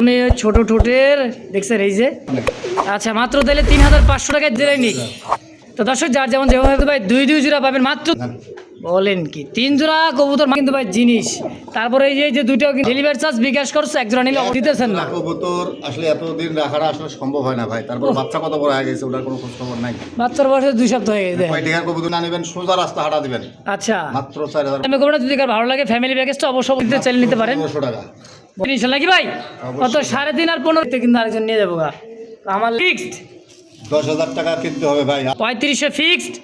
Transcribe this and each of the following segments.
তুমি ছোট ঠোঁটের দেখছেন এই যে আচ্ছা মাত্র তাহলে ৩৫০০ টাকায় দিলেই নি। তো দর্শক যার যেমন যেভাবে ভাই দুই জোড়া পাবেন মাত্র। বলেন কি ৩ জোড়া কবুতর কিন্তু ভাই জিনিস। তারপরে এই যে দুইটাও ডেলিভারি চার্জ বিকাশ করছে, এক জোড়া নিলে দিতেছেন না। কবুতর আসলে এতদিন রাখাটা আসলে সম্ভব হয় না ভাই। তারপর বাচ্চা কত বড় হয়ে গেছে ওটার কোনো খোঁজ খবর নাই। বাচ্চার বয়সে 2 সপ্তাহ হয়ে গেছে। কয় টাকার কবুতর না নেবেন সোজা রাস্তা হাঁটা দিবেন। আচ্ছা মাত্র 4000 আমি কবুতর যদি কার ভালো লাগে ফ্যামিলি প্যাকেজটা অবশ্যই নিতে চাইলে নিতে পারেন। 500 টাকা ইনশাআল্লাহ কি ভাই কত 3.5 আর 15 কিন্তু আরেকজন নিয়ে যাবো গা। আমার ফিক্সড 10000 টাকা কিনতে হবে ভাই। 3500 ফিক্সড।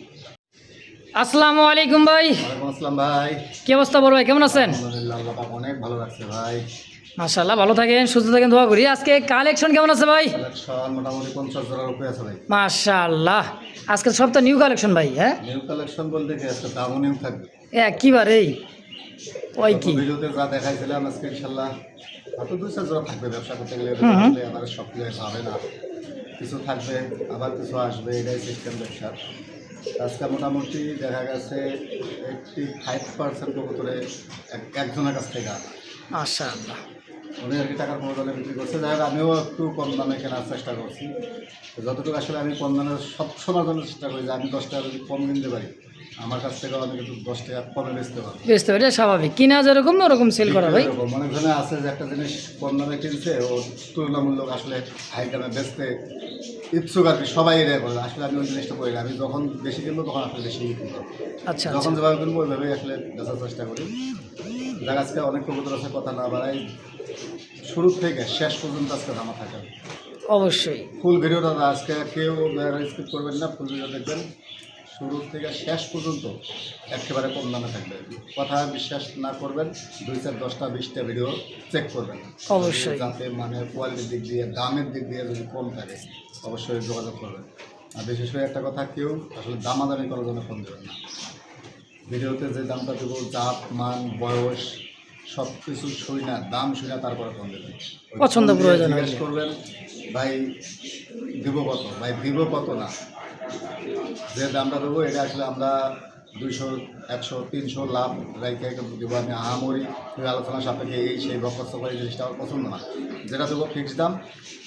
আসসালামু আলাইকুম ভাই। ওয়ালাইকুম আসসালাম ভাই। কি অবস্থা বড় ভাই, কেমন আছেন? আলহামদুলিল্লাহ আল্লাহ পাক অনেক ভালো রাখছে ভাই। মাশাআল্লাহ ভালো থাকেন সুস্থ থাকেন দোয়া করি। আজকে কালেকশন কেমন আছে ভাই? কালেকশন মোটামুটি 50 জোড়ার উপরে আছে ভাই। মাশাআল্লাহ আজকে সব তো নিউ কালেকশন ভাই। হ্যাঁ নিউ কালেকশন বলতে কি আজকে দামও নিউ থাকবে। একেবারেই ওই কি ভিডিওতে যা দেখাইছিলাম আজকে ইনশাআল্লাহ হয়তো 2-4 জোড়া থাকবে। ব্যবসা করতে গেলে আমার সব কিছু হবে না, কিছু থাকবে আবার কিছু আসবে, এটাই সিস্টেম ব্যবসা। আজকে মোটামুটি দেখা গেছে 85% কবুতরে একজনের কাছ থেকে আনা। মাশাআল্লাহ উনি আর কি টাকার কোনো দলে বিক্রি করছে। যাই হোক আমিও একটু কম দামে কেনার চেষ্টা করছি। যতটুকু আসলে আমি কম দামে সব সময় জন্য চেষ্টা করি যে আমি 10 টাকা যদি কম কিনতে পারি আমার কাছ থেকেও আমি কিন্তু 10 টাকা কমে বেচতে পারবো। বুঝতে পারি স্বাভাবিক, কিনা যেরকম ওরকম সেল করা ভাই। অনেকজনে আছে যে একটা জিনিস কম দামে কিনছে ও তুলনামূলক আসলে হাই দামে বেচতে ইচ্ছুক আর কি, সবাই এটা করে। আসলে আমি ওই জিনিসটা করি না, আমি যখন বেশি কিনবো তখন আসলে বেশি বিক্রি করবো। আচ্ছা যখন যেভাবে কিনবো ওইভাবেই আসলে বেচার চেষ্টা করি। যার আজকে অনেক কবুতর আছে, কথা না বাড়াই শুরু থেকে শেষ পর্যন্ত আজকে দামা থাকে অবশ্যই। ফুল ভিডিওটা আজকে কেউ স্কিপ করবেন না, ফুল ভিডিও দেখবেন শুরু থেকে শেষ পর্যন্ত একেবারে কম দামে থাকবে। কথা বিশ্বাস না করবেন 2-4-10-20টা ভিডিও চেক করবেন অবশ্যই। যাতে মানে কোয়ালিটির দিক দিয়ে দামের দিক দিয়ে যদি কম থাকে অবশ্যই যোগাযোগ করবেন। আর বিশেষ করে একটা কথা, কেউ আসলে দামাদামি করার জন্য ফোন দেবেন না। ভিডিওতে যে দামটা দেবো জাত মান বয়স সব কিছু শুই না, দাম শুই না, তারপরে ফোন দেবেন। পছন্দ প্রয়োজন জিজ্ঞেস করবেন ভাই দিব কত, ভাই দিব কত না, যে দামটা দেবো এটা আসলে আমরা 200, 100, 300 লাভ রাইখে দেবো। আমি আহামরি আলোচনা সাপেক্ষে এই সেই বকস্ত করে জিনিসটা আমার পছন্দ না। যেটা দেবো ফিক্স দাম।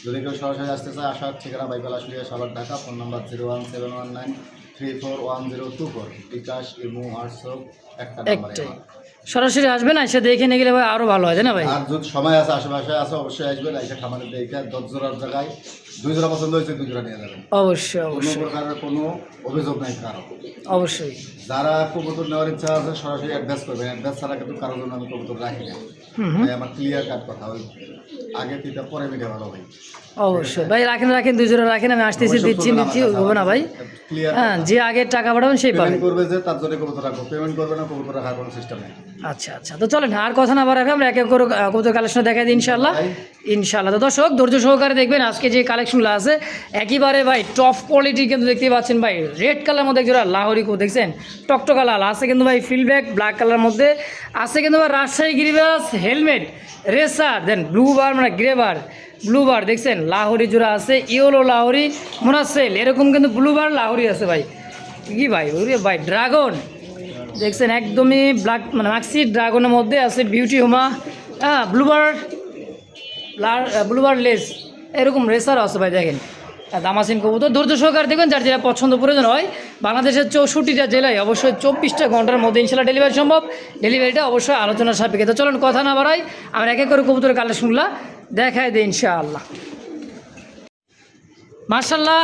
যদি কেউ সরাসরি আসতে চায় আসার ঠিকানা বাইকাল আসলে সাভার ঢাকা, ফোন নাম্বার 01719341024, বিকাশ ইমো হোয়াটসঅ্যাপ একটা নাম্বার। সরাসরি আসবেন, এসে দেখে নিয়ে গেলে ভাই আরো ভালো হয় না ভাই? আর যদি সময় আছে আশেপাশে আছে অবশ্যই আসবেন, এসে খামারে দেখে 10 জোড়ার জায়গায় 2 জোড়া পছন্দ হয়েছে 2 জোড়া নিয়ে যাবেন। অবশ্যই কোনো অবশ্যই প্রকারের কোনো অভিযোগ নাই কারো। অবশ্যই। যারা কবুতর নেওয়ার ইচ্ছা আছে সরাসরি অ্যাডভান্স করবেন। অ্যাডভান্স ছাড়া কিন্তু কারোর জন্য আমি কবুতর রাখি না ভাই। আমার ক্লিয়ার কাট কথা, ওই আগে তিনটা পরে মিলে ভালো ভাই। অবশ্যই ভাই রাখেন 2 জোড়া রাখেন, আমি আসতেছি দিচ্ছি নিচ্ছি হবে না ভাই। ক্লিয়ার হ্যাঁ যে আগে টাকা পাঠাবেন সেই পাবেন। পেমেন্ট করবে যে তার জন্য কবুতর রাখবো, পেমেন্ট করবে না কবুতর রাখার কোনো সিস্টেম নেই। আচ্ছা আচ্ছা তো চলেন আর কথা না বাড়াবে আমরা এক এক করে কবুতর কালেকশন দেখাই দিই ইনশাআল্লাহ। ইনশাআল্লাহ তো দর্শক ধৈর্য সহকারে দেখবেন আজকে যে কালেকশনগুলো আছে একেবারে ভাই টপ কোয়ালিটি কিন্তু দেখতে পাচ্ছেন ভাই। রেড কালার মধ্যে জোড়া লাহোরি কো দেখছেন, টকটকা লাল আছে কিন্তু ভাই, ফিলব্যাক ব্ল্যাক কালার মধ্যে আছে কিন্তু ভাই, রাজশাহী গিরিবাস হেলমেট রেসার, দেন ব্লু বার মানে গ্রে বার ব্লু বার দেখছেন, লাহোরি জোড়া আছে, ইয়েলো লাহোরি মোনাসেল, এরকম কিন্তু ব্লু বার লাহোরি আছে ভাই। কি ভাই ওরে ভাই ড্রাগন দেখছেন একদমই ব্ল্যাক মানে মাক্সি ড্রাগনের মধ্যে আছে বিউটি হোমা, হ্যাঁ ব্লুবার লেস এরকম রেসারও আছে ভাই। দেখেন দামাসিন কবুতর ধৈর্য সহকারে দেখবেন, যার যেটা পছন্দ প্রয়োজন হয়। বাংলাদেশের 64টা জেলায় অবশ্যই 24টা ঘন্টার মধ্যে ইনশাল্লাহ ডেলিভারি সম্ভব। ডেলিভারিটা অবশ্যই আলোচনার সাপেক্ষে। তো চলুন কথা না বাড়াই আমরা এক এক করে কবুতরের কালেকশনগুলো দেখাই দিই ইনশাআল্লাহ। মাশাআল্লাহ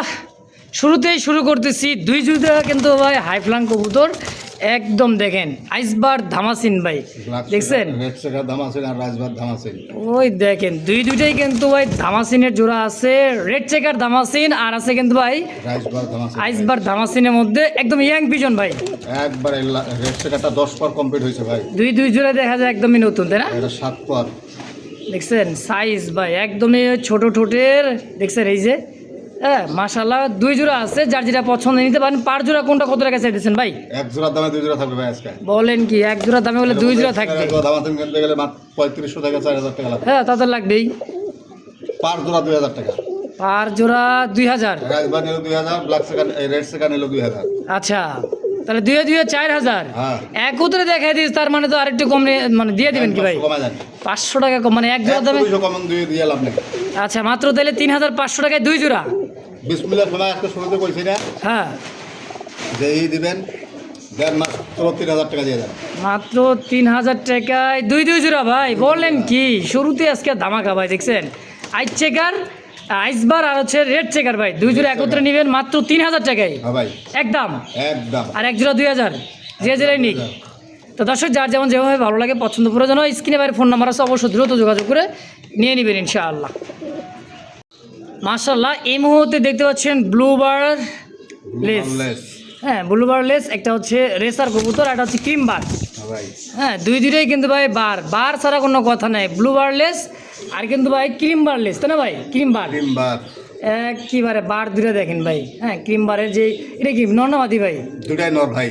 শুরুতেই শুরু করতেছি 2 জুতা কিন্তু ভাই হাইফ্লাং কবুতর একদম দেখেন আইসবার ধামাসিন ভাই দেখছেন, রেড চেকার ধামাসিন আর রাজবার ধামাসিন। ওই দেখেন দুইটাই কিন্তু ভাই ধামাসিনের জোড়া আছে, রেড চেকার ধামাসিন আর আছে কিন্তু ভাই রাজবার ধামাসিন। আইসবার ধামাসিনের মধ্যে একদম ইয়াং পিজন ভাই। একবারে রেড চেকারটা 10 পর কমপ্লিট হয়েছে ভাই। দুই জোড়া দেখা যায় একদমই নতুন তাই না? এটা 7 পর দেখছেন সাইজ ভাই একদমই ছোট ঠোঁটের দেখছেন এই যে। হ্যাঁ মাশাআল্লাহ 2 জোড়া আছে, যার যেটা পছন্দ নিতে পারেন। পার জোড়া কোনটা কত টাকা চাইতেছেন ভাই? এক জোড়ার দামে 2 জোড়া থাকবে ভাই আজকে। বলেন কি এক জোড়া দামে বলে 2 জোড়া থাকবে? দামাতেন কিনতে গেলে মাত্র 3500 টাকা 4000 টাকা লাগবে। হ্যাঁ তা তো লাগবেই। পার জোড়া 2000 টাকা। পার জোড়া 2000। রাজবার নিল 2000, ব্ল্যাক চেকার রেড চেকার নিল 2000। আচ্ছা তাহলে 2,000 হ্যাঁ। এক উতরে দেখাই দিস, তার মানে তো আরেকটু কম মানে দিয়ে দিবেন কি ভাই? 500 টাকা কম, মানে এক জোড়া দামে। 200 কম দিয়ে লাভ নেই। আচ্ছা, মাত্র তাহলে 3,500 টাকায় 2 জোড়া। বিসমিল্লাহ সময় একটা শুরুতে বলছি না হ্যাঁ, যে এই দিবেন, দেন মাত্র 3,000 টাকা দিয়ে দেন। মাত্র 3,000 টাকায় 2 জোড়া ভাই, বলেন কি? শুরুতে আজকে ধামাকা ভাই, দেখছেন? আইস চেকার, আইসবার আর হচ্ছে রেড চেকার ভাই, 2 জোড়া একত্রে নেবেন মাত্র 3,000 টাকায় হ্যাঁ ভাই, একদম। একদম। আর এক জোড়া 2,000, যে জোড়াই নিক। তো দর্শক, যার যেমন যেভাবে ভালো লাগে পছন্দ প্রয়োজন হয়, স্ক্রিনে বাইরে ফোন নাম্বার আছে, অবশ্যই দ্রুত যোগাযোগ করে নিয়ে নেবেন ইনশাআল্লাহ। মাশাআল্লাহ, এই মুহূর্তে দেখতে পাচ্ছেন ব্লুবার লেস। হ্যাঁ, ব্লুবার লেস, একটা হচ্ছে রেসার কবুতর, একটা হচ্ছে ক্রিম বার। হ্যাঁ ভাই, হ্যাঁ, দুইটাই কিন্তু ভাই বার ছাড়া কোনো কথা নাই। ব্লুবার লেস আর কিন্তু ভাই ক্রিম বার লেস, তাই না ভাই? ক্রিম বার টিম্বার একবারে বার দুটো দেখেন ভাই। হ্যাঁ, ক্রিম বারের যে এটা কি নর্নামাদি ভাই? দুটাই নর ভাই।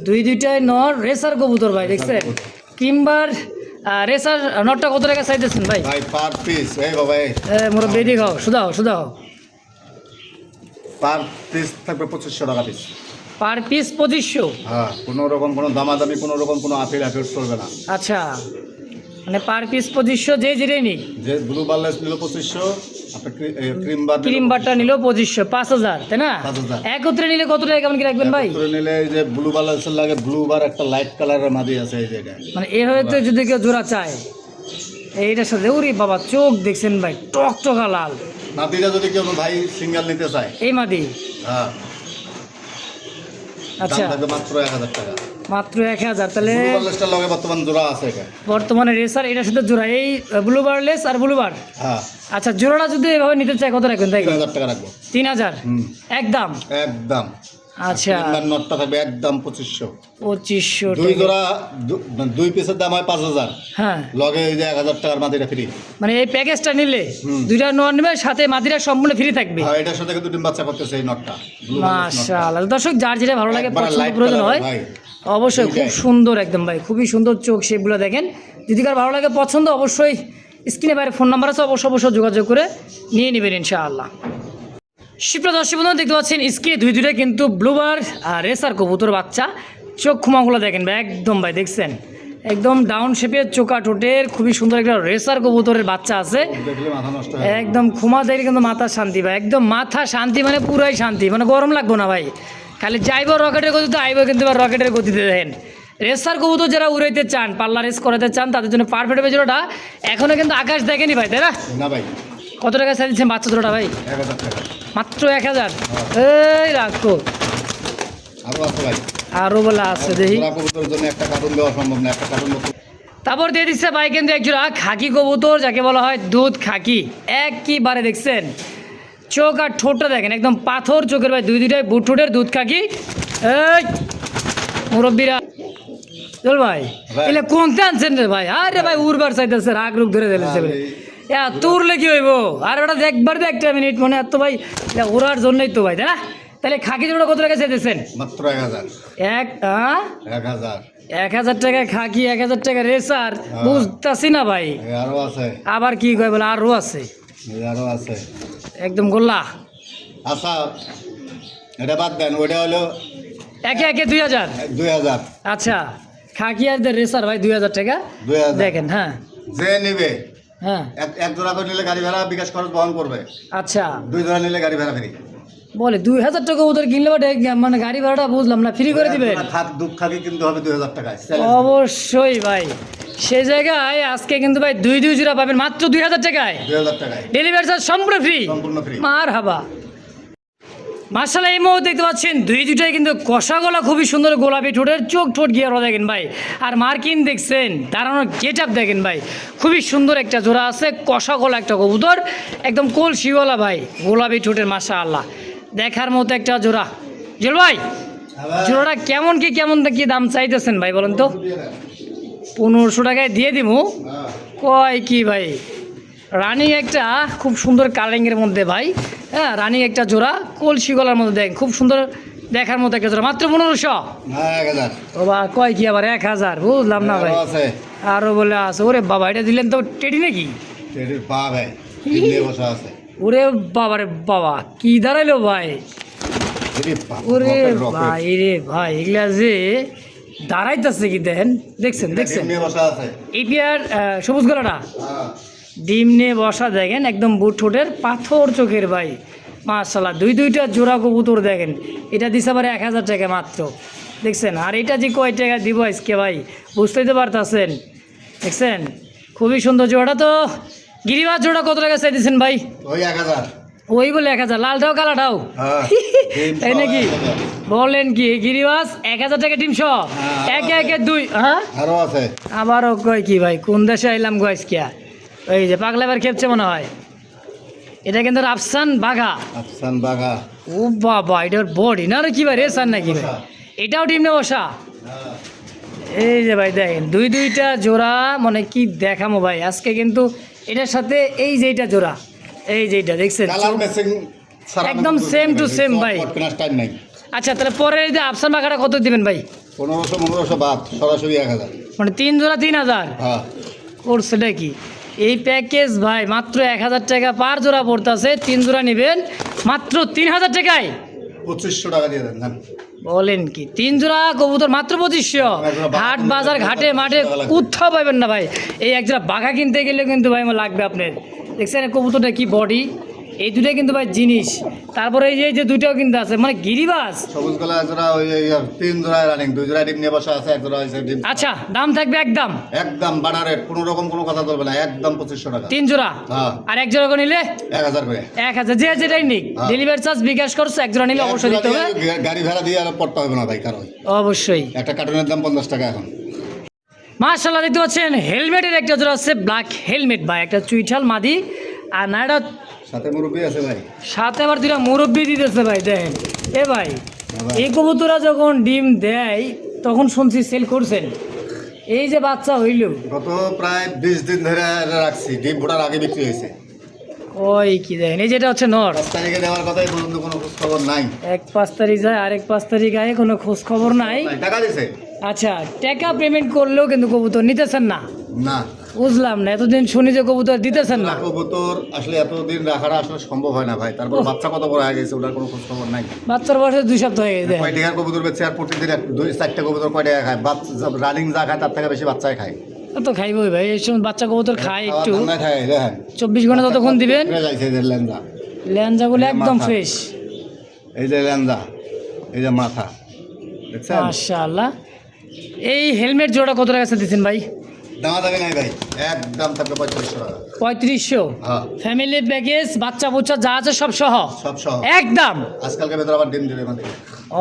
দুইটাই নর রেসার কবুতর ভাই, দেখছেন? ক্রিম বার রেসার নটটা কত টাকা চাইতেছেন ভাই? ভাই পার পিস এই বাবা, মোর বেদি খাও, সুদাও পার পিস থাকবে 2500 টাকা পিস। Per piece 2500? হ্যাঁ, কোনো রকম কোনো দামাদামি, কোনো রকম কোনো আপিল চলবে না। আচ্ছা, মানে পার পিস 2500, যে যেটাই নিক। যে ব্লু বারলেস নিল 2500, আপনার ক্রিম বারটা নিলেও 2500, 5,000, তাই না? 5,000। একত্রে নিলে কত টাকা কেমন কি রাখবেন ভাই? নিলে এই যে ব্লু বারলেসের লাগে ব্লু বার একটা লাইট কালারের মাদি আছে এই জায়গায়, মানে এভাবে তো যদি কেউ জোড়া চায় এইটার সাথে, ওরে বাবা চোখ দেখছেন ভাই, টকটকা লাল। মাদিটা যদি কেউ ভাই সিঙ্গেল নিতে চায়, এই মাদি, হ্যাঁ, আচ্ছা, দাম থাকবে মাত্র 1000 টাকা। মাত্র 1000। তাহলে ব্লু বারলেসটার লগে বর্তমান জোড়া আছে এখানে বর্তমানে রেসার এটার সাথে জোড়া, এই ব্লুবারলেস আর ব্লুবার। হ্যাঁ, আচ্ছা, জোড়াটা যদি এভাবে নিতে চায় কত রাখবেন তাই? 3000 টাকা রাখবো। 3,000 হুম, একদম। একদম। আচ্ছা, নটটা থাকবে একদম 2500। 2500 দুই টাকা। জোড়া দুই পিসের দাম হয় 5,000, হ্যাঁ, লগে এই যে 1000 টাকার মাদিটা ফ্রি। মানে এই প্যাকেজটা নিলে হুম। দুইটা নর নেবে, সাথে মাদিরা সম্পূর্ণ ফ্রি থাকবে। হ্যাঁ, এটার সাথে কিন্তু ডিম বাচ্চা করতেছে এই নটটা। মাশাআল্লাহ, দর্শক যার যেটা ভালো লাগে একবারে পছন্দ light প্রয়োজন color হয় ভাই। অবশ্যই, খুব দুইটাই। সুন্দর একদম ভাই, খুবই সুন্দর চোখ শেপগুলো দেখেন। যদি কার ভালো লাগে পছন্দ, অবশ্যই স্ক্রিনে বাইরে ফোন নাম্বার আছে, অবশ্যই যোগাযোগ করে নিয়ে নেবেন ইনশাআল্লাহ। সুপ্রিয় দর্শক বন্ধু, দেখতে পাচ্ছেন স্ক্রিনে দুইটা কিন্তু ব্লুবার আর রেসার কবুতর বাচ্চা। চোখ খুমাগুলো দেখেন ভাই, একদম ভাই দেখছেন, একদম ডাউন শেপের চোকা ঠোঁটের খুবই সুন্দর একটা রেসার কবুতরের বাচ্চা আছে। দেখলে মাথা নষ্ট হয়। একদম খুমা দেখলে কিন্তু মাথা শান্তি ভাই, একদম মাথা শান্তি, মানে পুরাই শান্তি, মানে গরম লাগবো না ভাই। খালি যাইব রকেটের গতিতে, আইব কিন্তু এবার রকেটের গতিতে। দেখেন, রেসার কবুতর যারা উড়াইতে চান, পাল্লা রেস করাতে চান, তাদের জন্য পারফেক্ট হবে জোড়াটা। এখনও কিন্তু আকাশ দেখেনি ভাই, তাই না? না ভাই, কত টাকা চাই দিচ্ছেন বাচ্চা জোড়াটা ভাই? 1000 টাকা। মাত্র 1000? এই রাখো, আরো আছে ভাই, আরও বলে আছে দেখি। জোড়া কবুতরের জন্য একটা কার্টুন দেওয়া সম্ভব না, একটা কার্টুন। তারপর দিয়ে দিচ্ছে ভাই কিন্তু এক জোড়া খাকি কবুতর, যাকে বলা হয় দুধ খাকি। একইবারে দেখছেন, চোখ আর ঠোঁটটা দেখেন, একদম পাথর চোখের ভাই, দুইটাই বুট ঠোঁটের দুধ খাকি। এই মুরব্বীরা, চল ভাই, ভাই। এলে কোনটা আনছেন রে ভাই? আরে ভাই উড়বার চাইতেছে, রাগ রুগ ধরে দিলেছে বলে। তুরলে কি হইব? আর ওটা দেখবার দে একটা মিনিট, মনে এত ভাই, এটা ওড়ার জন্যই তো ভাই, তাই না? তাহলে খাকি জোড়া কত টাকা চাইতেছেন? মাত্র 1000। 1000 1000 টাকা খাকি, 1000 টাকা রেসার, বুঝতেছি না ভাই। আরো আছে, আবার কি কয় বলে আরও আছে, আরো আছে। একদম গোল্লা। আচ্ছা, এটা বাদ দেন, ওইটা হলো একে 2000। 2000। আচ্ছা, খাকি আর রেসার ভাই 2000 টাকা 2000 দেখেন। হ্যাঁ যে নিবে হ্যাঁ, এক জোড়া করে নিলে গাড়ি ভাড়া বিকাশ খরচ বহন করবে, আচ্ছা, 2 জোড়া নিলে গাড়ি ভাড়া ফ্রি। বলে 2000 টাকা ওদের কিনলে মানে গাড়ি ভাড়াটা বুঝলাম না, ফ্রি করে দিবেন? দুধ খাকি কিন্তু হবে 2000 টাকায়। অবশ্যই ভাই, সে জায়গায় আজকে কিন্তু ভাই দুই জোড়া পাবেন মাত্র 2000 টাকায়। 2000 টাকায় ডেলিভারি চার্জ সম্পূর্ণ ফ্রি। সম্পূর্ণ ফ্রি। মার হাবা। মাশাআল্লাহ, এই মুহূর্তে দেখতে পাচ্ছেন দুইটাই কিন্তু কষা গলা, খুবই সুন্দর গোলাপি ঠোঁটের, চোখ ঠোঁট গিয়ারও দেখেন ভাই, আর মার্কিন দেখছেন, দাঁড়ানোর গেট আপ দেখেন ভাই, খুবই সুন্দর একটা জোড়া আছে, কষা গলা একটা কবুতর, একদম কলসিওয়ালা ভাই, গোলাপি ঠোঁটের। মাশাআল্লাহ, দেখার মতো একটা জোড়া। জল ভাই, জোড়াটা কেমন কি দাম চাইতেছেন ভাই বলেন তো? 1500 টাকায় দিয়ে দিব। কয় কি ভাই, রানিং একটা খুব সুন্দর কালারিংয়ের মধ্যে ভাই, হ্যাঁ, রানিং একটা জোড়া, কলসি গলার মধ্যে দেখেন, খুব সুন্দর দেখার মতো একটা জোড়া, মাত্র 1500। 1000। ও বা, কয় কি আবার 1000? বুঝলাম না ভাই, আরো আছে, আরও বলে আছে। ওরে বাবা, এটা দিলেন তো টেডি নাকি? টেডির পা ভাই, কিনে বসা আছে। ওরে বাবা রে বাবা, কি দাঁড়াইলো ভাই, ওরে ভাই রে ভাই, এগুলা যে দাঁড়াইতেছে কি দেখেন, দেখছেন দেখছেন এটার সবুজ গলাটা ডিম নিয়ে বসা দেখেন, একদম বুট ঠোঁটের পাথর চোখের ভাই, মাশাআল্লাহ। দুইটা জোড়া কবুতর দেখেন, এটা দিছে আবার 1000 টাকা মাত্র, দেখছেন। আর এটা যে কয় টাকা দিব আজকে ভাই বুঝতেই তো পারতেছেন, দেখছেন খুবই সুন্দর জোড়াটা। তো গিরিবাজ জোড়া কত টাকা চাইতেছেন ভাই? ওই 1000, ওই বলে 1000, লালটাও কালাটাও তাই নাকি? বলেন কি গিরিবাজ 1000 টাকা ডিম সহ? একে একে দুই, হ্যাঁ আরো আছে। আবারও কয় কি ভাই, কোন দেশে আইলাম গাইস কিয়া? এই যে পাগলা এবার খেপছে মনে হয়। এটা কিন্তু আফসান বাঘা। আফসান বাঘা। ও বাবা, এটার বডি না কি ভাই, রেসার নাকি ভাই? এটাও ডিম নিয়ে বসা। এই যে ভাই দেখেন দুইটা জোড়া, মানে কি দেখামো ভাই আজকে। কিন্তু এটার সাথে এই যে এটা জোড়া, এই যে এটা দেখছেন একদম সেম টু সেম ভাই। আচ্ছা তাহলে পরে এই যে আফসান বাঘাটা কত দিবেন ভাই? 1500 বাদ, সরাসরি 1000, মানে 3 জোড়া 3000 করছে নাকি? এই প্যাকেজ ভাই মাত্র 1000 টাকা পার জোড়া পড়তেছে, 3 জোড়া নেবেন মাত্র 3000 টাকায়। 2500 টাকা দিয়ে দেন। বলেন কি 3 জোড়া কবুতর মাত্র 2500? হাট বাজার ঘাটে মাঠে কোথাও পাবেন না ভাই। এই এক জোড়া বাঘা কিনতে গেলে কিন্তু ভাই আমার লাগবে আপনার, দেখছেন কবুতরটা কি বডি, এই দুটাই কিন্তু ভাই জিনিস। তারপরে এই যে দুইটাও কিন্তু আছে, মানে গিরিবাজ সবুজ গলা জোড়া, ওই 3 জোড়া রানিং, 2 জোড়া ডিম নিয়ে বসা আছে, 1 জোড়া হইছে ডিম। আচ্ছা দাম থাকবে একদম বাড়া রেট, কোনো রকম কোনো কথা চলবে না, একদম 2500 টাকা 3 জোড়া। আর এক জোড়া করে নিলে 1000 করে। 1000, যে যেটাই নিক ডেলিভারি চার্জ বিকাশ করছে, এক জোড়া নিলে অবশ্যই দিতে হবে। গাড়ি ভাড়া দিয়ে আর পড়তে হবে না ভাই কারণ, অবশ্যই। একটা কার্টুনের দাম 50 টাকা এখন। মাশাআল্লাহ দেখতে পাচ্ছেন হেলমেটের একটা জোড়া আছে, ব্ল্যাক হেলমেট ভাই, একটা চুইঠাল মাদি। আর নাইটা সাথে মুরব্বি আছে ভাই, সাথে আবার 2টা মুরব্বি দিতেছে ভাই দেখেন। এ ভাই এই কবুতরা যখন ডিম দেয় তখন শুনছি সেল করছেন, এই যে বাচ্চা হইল গত প্রায় 20 দিন ধরে রাখছি, ডিম ফোটার আগে বিক্রি হয়েছে। ওই কি দেখেন, এই যেটা হচ্ছে নর, 5 তারিখে দেওয়ার কথাই পর্যন্ত কোনো খোঁজ খবর নাই। 5 তারিখ যায়, আরেক 5 তারিখ আগে কোনো খোঁজ খবর নাই। টাকা দিছে? আচ্ছা টাকা পেমেন্ট করলেও কিন্তু কবুতর নিতেছেন না? না বুঝলাম না, এতদিন শুনি যে কবুতর দিতেছেন না। কবুতর আসলে এতদিন রাখাটা আসলে সম্ভব হয় না ভাই। তারপর বাচ্চা কত বড় হয়ে গেছে ওটার কোনো খোঁজ খবর নাই। বাচ্চার বয়সে 2 সপ্তাহ হয়ে গেছে। কয় টাকার কবুতর বেচে আর প্রতিদিন 2-4টা কবুতর কয় টাকা খায়? বাচ্চা রানিং যা খায় তার থেকে বেশি বাচ্চাই খায়। তো খাইবই ভাই, এই সময় বাচ্চা কবুতর খায় একটু। খায় দেখেন 24 ঘন্টা ততক্ষণ দিবেন। যাইছে যে লেঞ্জা, ল্যাঞ্জাগুলো একদম ফ্রেশ, এই যে লেঞ্জা, এই যে মাথা, দেখছেন? মাশাআল্লাহ। এই হেলমেট জোড়া কত টাকা দিচ্ছেন ভাই? দামাদামি নাই ভাই, একদম থাকবে 3500 টাকা। 3500? হ্যাঁ। ফ্যামিলি প্যাকেজ, বাচ্চা বুচ্চা যা আছে সব সহ? সব সহ একদম। আজকালকে ভেতর আবার ডিম দেবে আমাদের।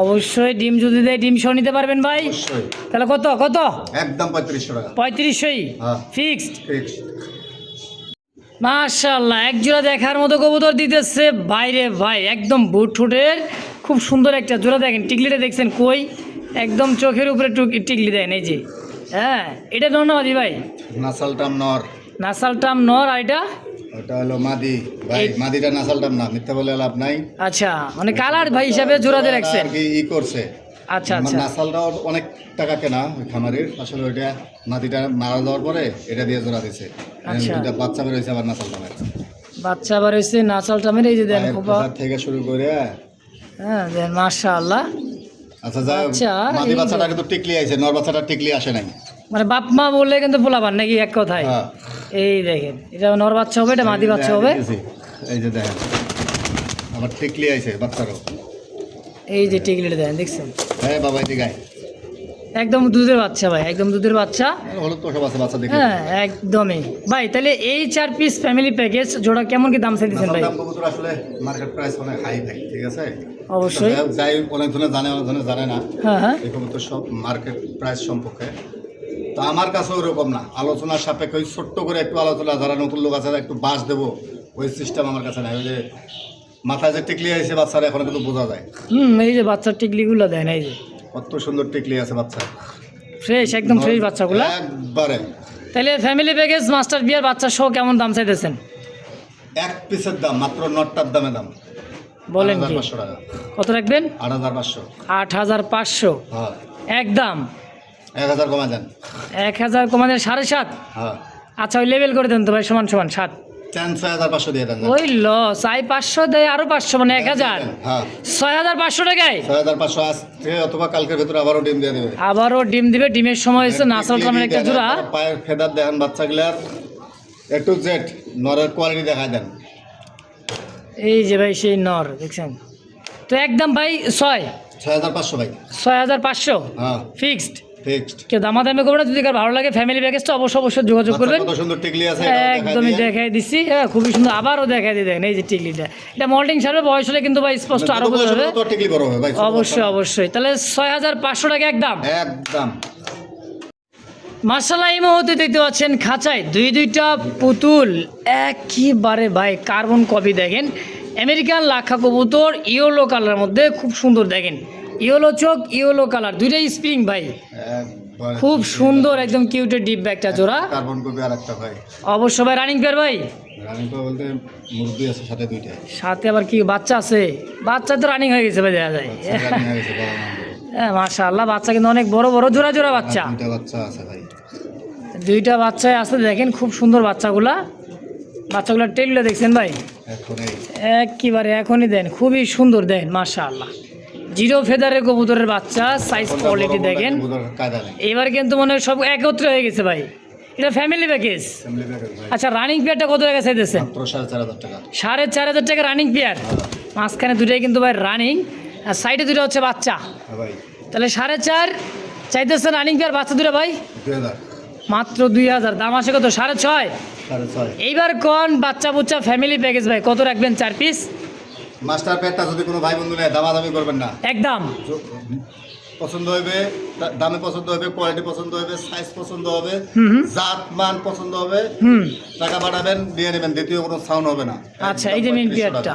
অবশ্যই ডিম যদি দেয় ডিম সহ নিতে পারবেন ভাই। অবশ্যই। তাহলে কত কত? একদম 3500 টাকা। 3500ই হ্যাঁ ফিক্সড। ফিক্স। মাশাআল্লাহ এক জোড়া দেখার মতো কবুতর দিতেছে বাইরে ভাই, একদম বুট ঠোঁটের খুব সুন্দর একটা জোড়া। দেখেন টিকলিটা দেখছেন কই, একদম চোখের উপরে টিকলি দেন, এই যে। হ্যাঁ এটা ধন্যবাদী ভাই, নাসালটাম নর, নাসালটাম নর। আর এটা ওটা হলো মাদি ভাই, মাদিটা নাসালটাম না, মিথ্যা বলে লাভ নাই। আচ্ছা মানে কালার ভাই হিসাবে জোড়াতে রাখছেন আর কি ই করছে। আচ্ছা আচ্ছা। নাসালটাও অনেক টাকা কেনা ওই খামারের, আসলে ওইটা মাদিটা মারা যাওয়ার পরে এটা দিয়ে জোড়া দিছে। আচ্ছা। দুইটা বাচ্চা বের হয়েছে আবার নাসালটামের, বাচ্চা আবার হয়েছে নাসালটামের, এই যে দেন খোপা থেকে শুরু করে। হ্যাঁ দেন মাশাআল্লাহ। আচ্ছা যাই হোক, আচ্ছা, মাদি এই যে- বাচ্চাটা কিন্তু টিকলি আইছে, নর বাচ্চাটা টিকলি আসে নাই। মানে বাপ মা বললে কিন্তু পোলাপান নাকি এক কথায়? হ্যাঁ। এই দেখেন এটা নর বাচ্চা হবে, এটা মাদি বাচ্চা হবে। এই যে দেখেন আবার টিকলি আইছে বাচ্চারও, এই যে টিকলিটা দেখেন, দেখছেন? হ্যাঁ বাবা এদিকে আয়। একদম দুধের বাচ্চা ভাই, একদম দুধের বাচ্চা। হলুদ তো সব আছে বাচ্চা দেখে। হ্যাঁ একদমই ভাই। তাহলে এই 4 পিস ফ্যামিলি প্যাকেজ জোড়া কেমন কি দাম চাইতেছেন ভাই? দাম কবুতর আসলে মার্কেট প্রাইস অনেক হাই ভাই, ঠিক আছে? অবশ্যই। যাই অনেক জনে জানে, অনেক জনে জানে না হ্যাঁ হ্যাঁ। এই কবুতর সব মার্কেট প্রাইস সম্পর্কে। তো আমার কাছে ওরকম না, আলোচনার সাপেক্ষে ওই ছোট্ট করে একটু আলোচনা, যারা নতুন লোক আছে একটু বাস দেবো ওই সিস্টেম আমার কাছে নাই। ওই যে মাথায় যে টিকলি আছে বাচ্চারা এখন কিন্তু বোঝা যায়। এই যে বাচ্চার টিকলিগুলো দেন, এই যে কত সুন্দর টিকলি আছে বাচ্চা, ফ্রেশ, একদম ফ্রেশ বাচ্চাগুলো একবারে। তাহলে ফ্যামিলি প্যাকেজ মাস্টার বিয়ার বাচ্চা সহ কেমন দাম চাইতেছেন? এক পিসের দাম মাত্র নটটার দামে দাম বলেন কি 8500 টাকা। কত রাখবেন? 8500। 8500 হ্যাঁ একদম। 1000 কমা দেন। 1000 কমাতে 7.5? হ্যাঁ আচ্ছা ওই লেভেল করে দেন তো ভাই, সমান সমান 7। চান 6500 দিয়ে দেন। ওই ল চাই 500 দেয় আরো 500 মানে 1000। হ্যাঁ 6500 টাকায় 6500 আজকে অথবা কালকের ভিতরে আবারও ডিম দিয়ে দেবে। আবারও ডিম দিবে। ডিমের সময় হয়েছে নাসল কামের একটা জোড়া। পায়ের ফেদার দেখেন বাচ্চাগুলার A to Z নরের কোয়ালিটি দেখায় দেন। এই যে ভাই সেই নর দেখছেন তো একদম ভাই 6500 ভাই। 6500 হ্যাঁ ফিক্সড। ফিক্সড। কেউ দামাদামি করবে না। যদি কার ভালো লাগে ফ্যামিলি প্যাকেজটা অবশ্যই যোগাযোগ করবেন। কত সুন্দর টিকলি আছে একদমই দেখাই দিচ্ছি। হ্যাঁ খুবই সুন্দর। আবারও দেখাই দিয়ে দেখেন এই যে টিকলিটা, এটা মল্টিং সার্ভে বয়স হলে কিন্তু ভাই স্পষ্ট আরো বোঝা যাবে। তো টিকলি বড় হবে ভাই। অবশ্যই তাহলে 6500 টাকা একদম। একদম মার্শাল্লাহ এই মুহূর্তে দেখতে পাচ্ছেন খাঁচায় দুইটা পুতুল একেবারে ভাই কার্বন কপি। দেখেন আমেরিকান লাক্ষা কবুতর ইয়েলো কালারের মধ্যে খুব সুন্দর। দেখেন ইয়েলো চোখ ইয়েলো কালার দুইটাই স্প্রিং ভাই একবার খুব সুন্দর একদম কিউটের ডিপ একটা জোড়া। কার্বন কপি আরেকটা ভাই। অবশ্যই ভাই রানিং পেয়ার ভাই। রানিং তো বলতে মুরগি আছে সাথে দুইটা। সাথে আবার কি বাচ্চা আছে? বাচ্চা তো রানিং হয়ে গেছে ভাই দেখা যায়। রানিং হয়ে গেছে বড় নাম। হ্যাঁ মাশাআল্লাহ বাচ্চা কিন্তু অনেক বড় জোড়া বাচ্চা। দুইটা বাচ্চা আছে ভাই। দুইটা বাচ্চাই আছে দেখেন খুব সুন্দর বাচ্চাগুলা টেলগুলো দেখছেন ভাই এখনই একেবারে এখনই দেন খুবই সুন্দর। দেন মাশাআল্লাহ জিরো ফেদারের কবুতরের বাচ্চা সাইজ কোয়ালিটি দেখেন। এবার কিন্তু মনে হয় সব একত্রে হয়ে গেছে ভাই। এটা ফ্যামিলি প্যাকেজ। আচ্ছা রানিং পেয়ারটা কত টাকা চাইতেছেন? মাত্র 4500 টাকা। 4500 টাকা রানিং পেয়ার। মাঝখানে দুটাই কিন্তু ভাই রানিং আর সাইডে দুটো হচ্ছে বাচ্চা। হ্যাঁ ভাই তাহলে 4.5 চাইতেছেন রানিং পেয়ার বাচ্চা দুটো ভাই 2000 মাত্র 2000। দাম আসে কত? 6.5। 6.5 এইবার কোন বাচ্চা বুচ্চা ফ্যামিলি প্যাকেজ ভাই কত রাখবেন? 4 পিস মাস্টার পেয়ারটা যদি কোনো ভাই বন্ধু নেয় দামাদামি করবেন না। একদম পছন্দ হবে, দামে পছন্দ হবে, কোয়ালিটি পছন্দ হবে, সাইজ পছন্দ হবে, জাত মান পছন্দ হবে, টাকা বাড়াবেন দিয়ে নেবেন। দ্বিতীয় কোনো সাউন্ড হবে না। আচ্ছা এই যে মেন পেয়ারটা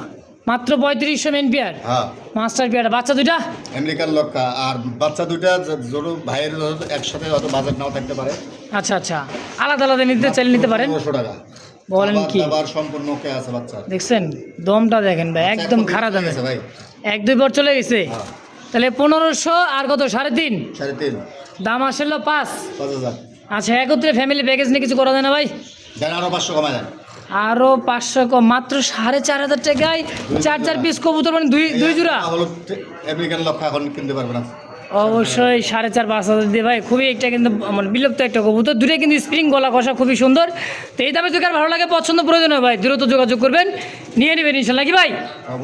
মাত্র 3500 মেন পেয়ার। হ্যাঁ মাস্টার পেয়ার বাচ্চা দুইটা আমেরিকান লক্কা আর বাচ্চা দুইটা জোর ভাইয়ের একসাথে হয়তো বাজেট নাও থাকতে পারে। আচ্ছা আলাদা নিতে চাইলে নিতে পারেন। 1500 টাকা বলেন কি? আবার সম্পূর্ণ ওকে আছে বাচ্চা। দেখছেন দমটা দেখেন ভাই একদম খারাপ দামে আছে ভাই। 1-2 বার চলে গেছে। হ্যাঁ তাহলে 1500 আর কত? 3.5 3.5 দাম আসলো 5000। আচ্ছা একত্রে ফ্যামিলি প্যাকেজ নিয়ে কিছু করা যায় না ভাই? দেন আরো 500 কমায় দেন। আরো 500 কম মাত্র 4500 টাকায় 4 পিস কবুতর মানে দুই জোড়া। হলো আমেরিকান লক্কা এখন কিনতে পারবে না। অবশ্যই 4,500 দিয়ে ভাই খুবই একটা কিন্তু মানে বিলুপ্ত একটা কবুতর। দূরে কিন্তু স্প্রিং গলা কষা খুবই সুন্দর। তো এই দামে যদি আর ভালো লাগে পছন্দ প্রয়োজন হয় ভাই দ্রুত যোগাযোগ করবেন নিয়ে নেবেন ইনশাল্লাহ। কি ভাই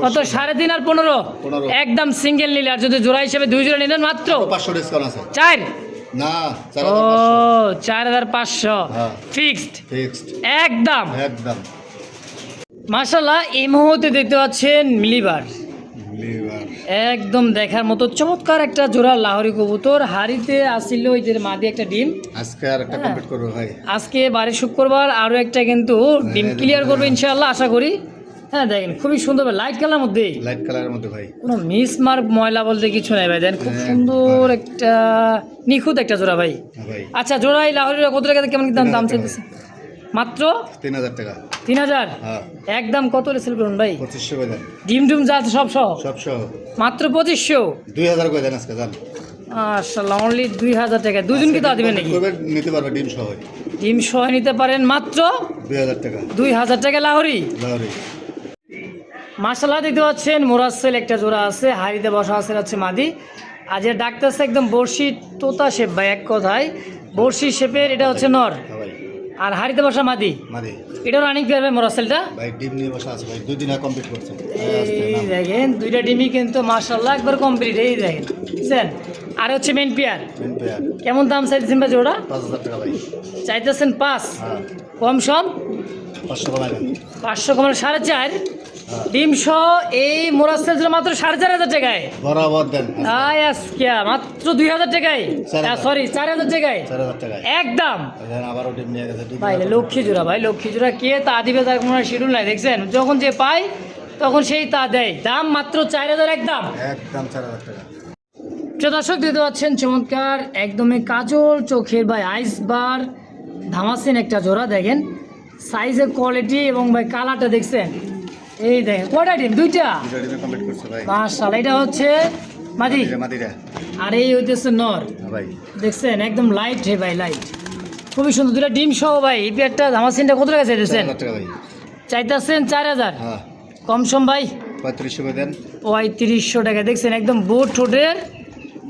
কত? 3.5 আর 15 একদম সিঙ্গেল নিলে। আর যদি জোড়া হিসেবে 2 জোড়া নিলেন মাত্র 500 ডিসকাউন্ট আছে। 4 না ও 4500 ফিক্সড একদম। মাশাআল্লাহ এই মুহূর্তে দেখতে পাচ্ছেন মিলিবার একদম দেখার মতো চমৎকার একটা জোড়া লাহোরি কবুতর। হাড়িতে আসিল এদের মাদি একটা ডিম। আজকে আর একটা কমপ্লিট করব ভাই। আজকে বারে শুক্রবার আরো একটা কিন্তু ডিম ক্লিয়ার করবে ইনশাআল্লাহ আশা করি। হ্যাঁ দেখেন খুবই সুন্দর লাইট কালার মধ্যে। লাইট কালারের মধ্যে ভাই কোনো মিস মার্ক ময়লা বলতে কিছু নাই ভাই। দেখেন খুব সুন্দর একটা নিখুঁত একটা জোড়া ভাই। আচ্ছা জোড়া এই লাহোরির কত টাকা কেমন দাম চাইতেছে? মাত্র 3000 টাকা। 3000 হ্যাঁ একদম। কত সেল করুন ভাই? 2500 করে দেন। ডিম যা সব সহ মাত্র 2500। 2000 করে দেন আজকে জান। মাশাআল্লাহ অনলি 2000 টাকা। দুজন কি তা দিবেন নাকি? নিতে পারবে ডিম সহ। ডিম সহ নিতে পারেন মাত্র 2000 টাকা। 2000 টাকা লাহোরি। মাশাআল্লাহ দেখতে পাচ্ছেন মোরাসেল একটা জোড়া আছে। হাড়িতে বসা আছে হচ্ছে মাদি। আজ এর ডাকতেছে একদম বর্ষি তোতা শেপ ভাই। এক কথায় বর্ষি শেপের এটা হচ্ছে নর আর হাড়িতে বসা মাদি। এটা রানিং পেয়ার ভাই মোরাসেলটা ভাই ডিম নিয়ে বসা আছে ভাই। 2 দিন কমপ্লিট করছে। এই দেখেন দুইটা ডিমই কিন্তু মাশাআল্লাহ একবার কমপ্লিট। এই দেখেন বুঝছেন। আর হচ্ছে মেন পেয়ার। কেমন দাম চাইতেছেন ভাই জোড়া? 5000 টাকা ভাই চাইতেছেন 5 কম সম 500 কমায় দেন। 500 কমালে 4.5 ডিম সহ এই মোরাসেল ছিল মাত্র 4500 টাকায়। বরাবর দেন আজকে মাত্র 2000 টাকায়। সরি 4000 টাকায় একদম। আবারও ডিম নিয়ে গেছে ভাই লক্ষ্মী জোড়া ভাই। লক্ষ্মী জোড়া কে তা দিবে তার কোনো শিডিউল নাই। দেখছেন যখন যে পায় তখন সেই তা দেয়। দাম মাত্র 4000 একদম 4000 টাকা। দর্শক দিতে পাচ্ছেন চমৎকার একদমই কাজল চোখের ভাই আইস বার ধামাসেন একটা জোড়া। দেখেন সাইজের কোয়ালিটি এবং ভাই কালারটা দেখছেন। এই দেখেন কয়টা ডিম? 2টা মাশাআল্লাহ। এটা হচ্ছে মাদি আর এই হইতেছে নর ভাই। দেখছেন একদম লাইট হে ভাই লাইট খুবই সুন্দর। 2টা ডিম সহ ভাই। এই পেয়ারটা ধামাসেনটা কত টাকা চাইতেছেন? চাইতেছেন 4000, হ্যাঁ কম সম ভাই 3500 করে দেন। 3500 টাকা। দেখছেন একদম বুট ঠোঁটের,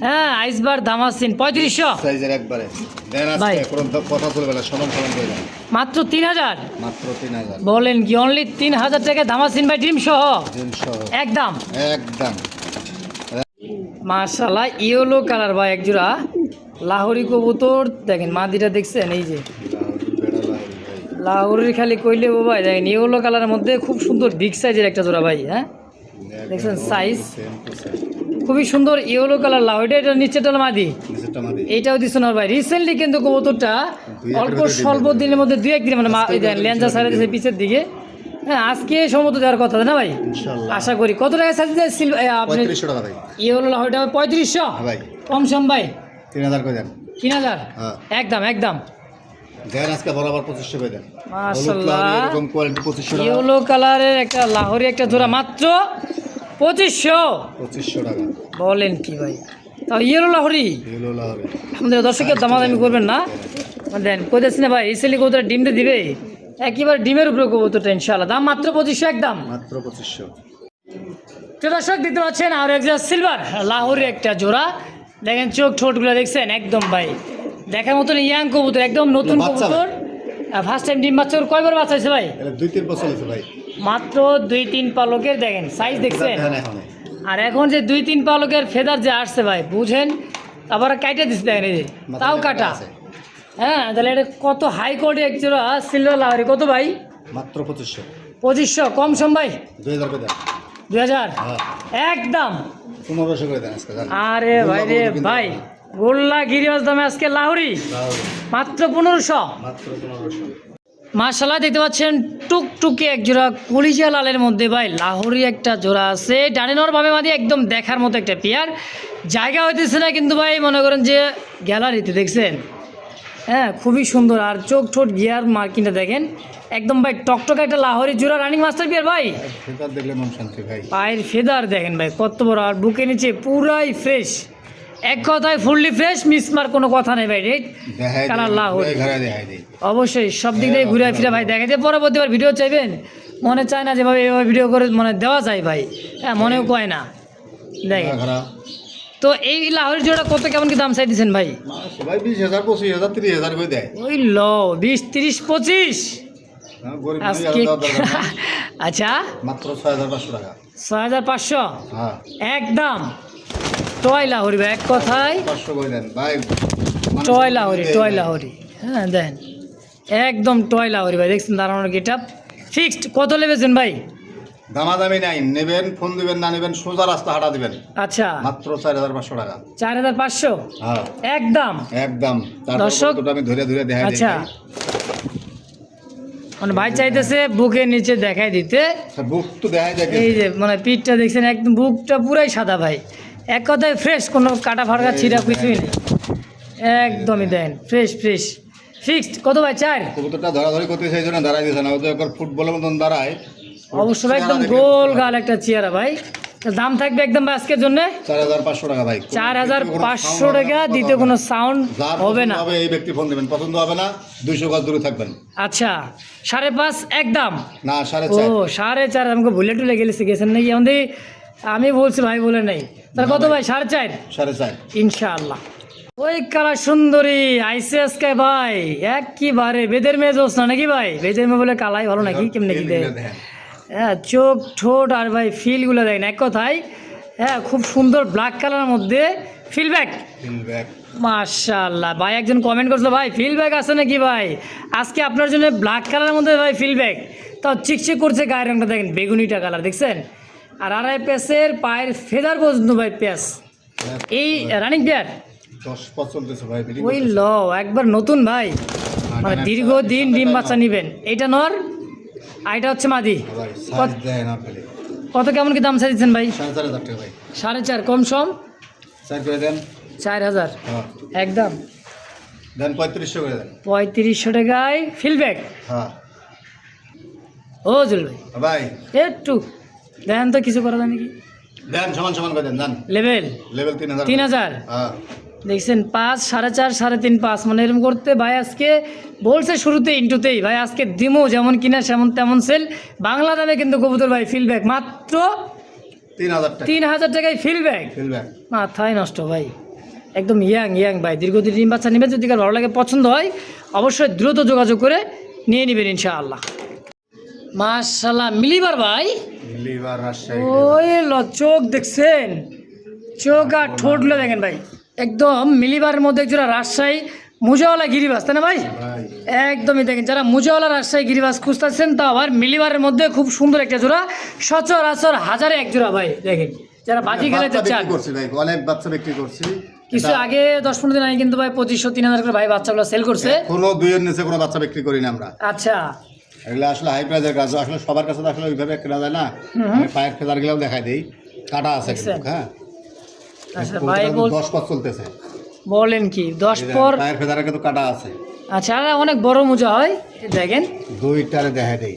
হ্যাঁ আইসবার দামাসিন 3500 সাইজের একবারে দেন ভাই। আজকে কোনো কথা বলবে না, সমান সমান করে দেন। মাত্র 3000। মাত্র 3000 বলেন কি, অনলি 3000 টাকা দামাসিন ভাই, ডিম সহ তিনশো একদম। একদম। মাশাআল্লাহ ইয়েলো কালার ভাই, একজোড়া লাহোরি কবুতর। দেখেন মাদিটা দেখছেন, এই যে লাহোরির খালি কইলে ও ভাই, দেখেন ইয়েলো কালারের মধ্যে খুব সুন্দর বিগ সাইজের একটা জোড়া ভাই। হ্যাঁ দেখছেন সাইজ খুবই সুন্দর, ইয়েলো কালার লাহোরিটা। এটা নিচেটা মাদি, এইটাও দিচ্ছে না ভাই। রিসেন্টলি কিন্তু কবুতরটা অল্প স্বল্প দিনের মধ্যে 2-1 দিন মানে লেঞ্জা সাইড দিয়েছে পিছের দিকে। হ্যাঁ আজকে সম্মত দেওয়ার কথা না ভাই, ইনশাআল্লাহ। আশা করি। কত টাকা সাইজ আপনি 3500 টাকা ভাই। ইয়েলো লাহোরিটা 3500, ভাই কম সম ভাই 3000 করে দেন। 3000 হ্যাঁ একদম একদম। দেন আজকে বরাবর 2500 করে দেন। মাশাআল্লাহ এরকম কোয়ালিটি 2500 টাকা। ইয়েলো কালারের একটা লাহোরি একটা জোড়া মাত্র 2500 টাকা। বলেন কি ভাই, তাও ইয়েলো লাহোরি। এগুলো লাহোরি। আমাদের দর্শকের দামাদামি করবেন না, দেন কইতেছি না ভাই, রিসেন্টলি কবুতর ডিম দিয়ে দিবে একেবারে ডিমের উপরে কবুতরটা ইনশাআল্লাহ। দাম মাত্র 2500 একদম। মাত্র 2500। তো দর্শক দেখতে পাচ্ছেন আর এক জোড়া সিলভার লাহোরি একটা জোড়া। দেখেন চোখ ঠোঁটগুলো দেখছেন একদম ভাই দেখার মতন ইয়াং কবুতর, একদম নতুন বাচ্চা কবুতর। ফার্স্ট টাইম ডিম বাচ্চা। ওর কয়বার বাচ্চা হয়েছে ভাই? এটা 2-3 বছর হয়েছে ভাই। মাত্র 2-3 পালকের। দেখেন সাইজ দেখছেন। দেখেন এখন আর এখন যে 2-3 পালকের ফেদার যে আসছে ভাই, বুঝেন আবার কাইটা দিচ্ছে। দেখেন এই যে তাও কাটা। হ্যাঁ তাহলে এটা কত হাই কোয়ালিটি এক জোড়া সিলভার লাহোরি। কত ভাই? মাত্র 2500। 2500, কম সম ভাই 2000 করে দেন। 2000 হ্যাঁ একদম। 1500 করে দেন আজকে। আরে ভাই রে ভাই, গোল্লা গিরিবাস দামে আজকে লাহোরি লাহোরি মাত্র 1500। মাত্র 1500। মাশাআল্লাহ দেখতে পাচ্ছেন টুকটুকে এক জোড়া কলিজা লালের মধ্যে ভাই লাহোরি একটা জোড়া আছে। ডানে নর ভাবে মাদি একদম দেখার মতো একটা পেয়ার। জায়গা হইতেছে না কিন্তু ভাই, মনে করেন যে গ্যালারিতে দেখছেন। হ্যাঁ খুবই সুন্দর, আর চোখ ঠোঁট গিয়ার মার্কিংটা দেখেন একদম ভাই টকটকে একটা লাহোরি জোড়া রানিং মাস্টার পেয়ার ভাই। ফেদার দেখলে মন শান্তি ভাই। পায়ের ফেদার দেখেন ভাই কত বড়, আর বুকে নিচে পুরাই ফ্রেশ। এক কথায় ফুললি ফ্রেশ, মিসমার কোনো কথা নেই ভাই। রেট দেখাই কালার লাহোরি ঘরে দেখাই দেই। অবশ্যই সব দিক দিয়ে ঘুরে ফিরে ভাই দেখাতে। পরবর্তীবার ভিডিও চাইবেন, মনে চায় না যেভাবে এভাবে ভিডিও করে মানে দেওয়া যায় ভাই। হ্যাঁ মনেও কয় না দেখেন। ঘরা তো এই লাহোরি জোড়া কত কেমন কি দাম চাই দিচ্ছেন ভাই? সবাই 20000 25000 30000 করে দেয়। ওই ল 20 30 25 হ্যাঁ গরিব আজকে মানুষ দাও দরকার না। আচ্ছা মাত্র 6500 টাকা। 6500 হ্যাঁ একদম। টয় লাহোরি ভাই, এক কথায় 500 করে দেন ভাই। Toy Lahori, toy Lahori. হ্যাঁ দেন একদম টয় লাহোরি ভাই। দেখছেন দাঁড়ানোর গেটআপ ফিক্সড। কত লেবেছেন ভাই? দামাদামি নাই, নেবেন ফোন দিবেন, না নেবেন সোজা রাস্তা হাঁটা দিবেন। আচ্ছা মাত্র 4500 টাকা। 4500 হ্যাঁ একদম। একদম। দর্শক, তারপর আমি ধরে ধরে দেখাই দিই। আচ্ছা মানে ভাই চাইতেছে বুকের নিচে দেখাই দিতে। বুক তো দেখাই যায়। এই যে মানে পিঠটা দেখছেন একদম বুকটা পুরাই সাদা ভাই, এক কথায় ফ্রেশ, কোনো কাটা ফাড়কা ছিঁড়া কিছুই নেই, একদমই দেন ফ্রেশ ফ্রেশ। ফিক্সড কত ভাই? 4। কবুতরটা ধরাধরি করতে সেই জন্য দাঁড়াই দিয়েছে না, ওদের একবার ফুটবলের মতন দাঁড়ায়। অবশ্যই একদম গোল গাল একটা চেয়ারা ভাই। দাম থাকবে একদম ভাই আজকের জন্য 4500 টাকা ভাই। 4500 টাকা দিতে কোনো সাউন্ড যার হবে না। পছন্দ হবে এই ব্যক্তি ফোন দেবেন, পছন্দ হবে না 200 গজ দূরে থাকবেন। আচ্ছা 5.5 একদম। না ও 4.5। 4.5 আমাকে ভুলে টুলে গেছেন নাকি আমাদের? আমি বলছি ভাই বলে নাই। তাহলে কত ভাই? 4.5 4.5 ইনশাআল্লাহ। ওই কালা সুন্দরী আইসিএস কে ভাই একবারে বেদের মেয়ে দোষ না নাকি ভাই? বেদের মেয়ে বলে কালাই ভালো নাকি? কেমনে কি দেয়? হ্যাঁ চোখ ঠোঁট আর ভাই ফিলগুলো দেখেন এক কথায়। হ্যাঁ খুব সুন্দর ব্ল্যাক কালারের মধ্যে ফিলব্যাক। মাশাআল্লাহ ভাই একজন কমেন্ট করছিল ভাই ফিলব্যাক আছে নাকি ভাই? আজকে আপনার জন্য ব্ল্যাক কালারের মধ্যে ভাই ফিলব্যাক, তাও চিকচিক করছে গায়ের রঙটা দেখেন বেগুনিটা কালার দেখছেন। আর আড়াই পেসের পায়ের ফেদার পর্যন্ত ভাই পেস। এই রানিং পেয়ার 10 চলতেছে ভাই। ওই ল একবার নতুন ভাই, মানে দীর্ঘদিন ডিম বাচ্চা নিবেন। এইটা নর আর এটা হচ্ছে মাদি। ভাই সাইজ দেয় না ফেলে। কত কেমন কি দাম চাইছেন ভাই? 4500 টাকা ভাই। 4.5 কম সম 4 করে দেন। 4000 হ্যাঁ একদম। দেন 3500 করে দেন। 3500 টাকায় ফিলব্যাক। হ্যাঁ ও জুল ভাই ভাই একটু দেন তো, কিছু করা যায় নাকি? দেন সমান সমান করে দেন। দেন লেভেল লেভেল 3000। 3000 হ্যাঁ দেখছেন 5, 4.5, 3.5, 5 মানে এরকম করতে ভাই আজকে বলছে শুরুতে ইন্টুতেই ভাই আজকে দিমো যেমন কিনা সেমন তেমন সেল। বাংলা দামে কিন্তু কবুতর ভাই ফিলব্যাক মাত্র 3,000 টাকা 3,000 টাকায় ফিলব্যাক, ফিলব্যাক। মাথায় নষ্ট ভাই। একদম ইয়াং ভাই, দীর্ঘদিন ডিম বাচ্চা নেবেন, যদি কার ভালো লাগে পছন্দ হয় অবশ্যই দ্রুত যোগাযোগ করে নিয়ে নেবেন ইনশাআল্লাহ। মাশাআল্লাহ মিলিবার ভাই, লিভার রাজশাহী ওই চোখ দেখছেন, চোখ আর ঠোঁটগুলো দেখেন ভাই, একদম মিলিবারের মধ্যে একজোড়া রাজশাহী মুজাওয়ালা গিরিবাস, তাই না ভাই? ভাই একদমই দেখেন, যারা মুজাওয়ালা রাজশাহী গিরিবাস খুঁজতেছেন তা আবার মিলিবারের মধ্যে খুব সুন্দর একটা জোড়া, সচরাচর হাজারে এক জোড়া ভাই। দেখেন যারা বাজি খেলাতে বাচ্চা চান, বিক্রি করছি ভাই, অনেক বাচ্চা বিক্রি করছি। কিছু আগে 10-15 দিন আগে কিন্তু ভাই 2,500 3,000 করে ভাই বাচ্চাগুলো সেল করছে। কোনো দুইয়ের নিচে কোনো বাচ্চা বিক্রি করি না আমরা। আচ্ছা এগুলো আসলে হাই প্রাইজের গাছ, আসলে সবার কাছে তো আসলে ওইভাবে কেনা যায় না। আমি পায়ের ফেদার গেলেও দেখাই দিই, কাটা আছে কিন্তু, দেখছেন? হ্যাঁ আচ্ছা ভাই বল, 10 পথ চলতেছে, বলেন কি 10 পর? পায়ের ফেদারে কিন্তু কাটা আছে। আচ্ছা আর অনেক বড় মোজা হয়, এই দেখেন দুইটারে দেখাই দিই,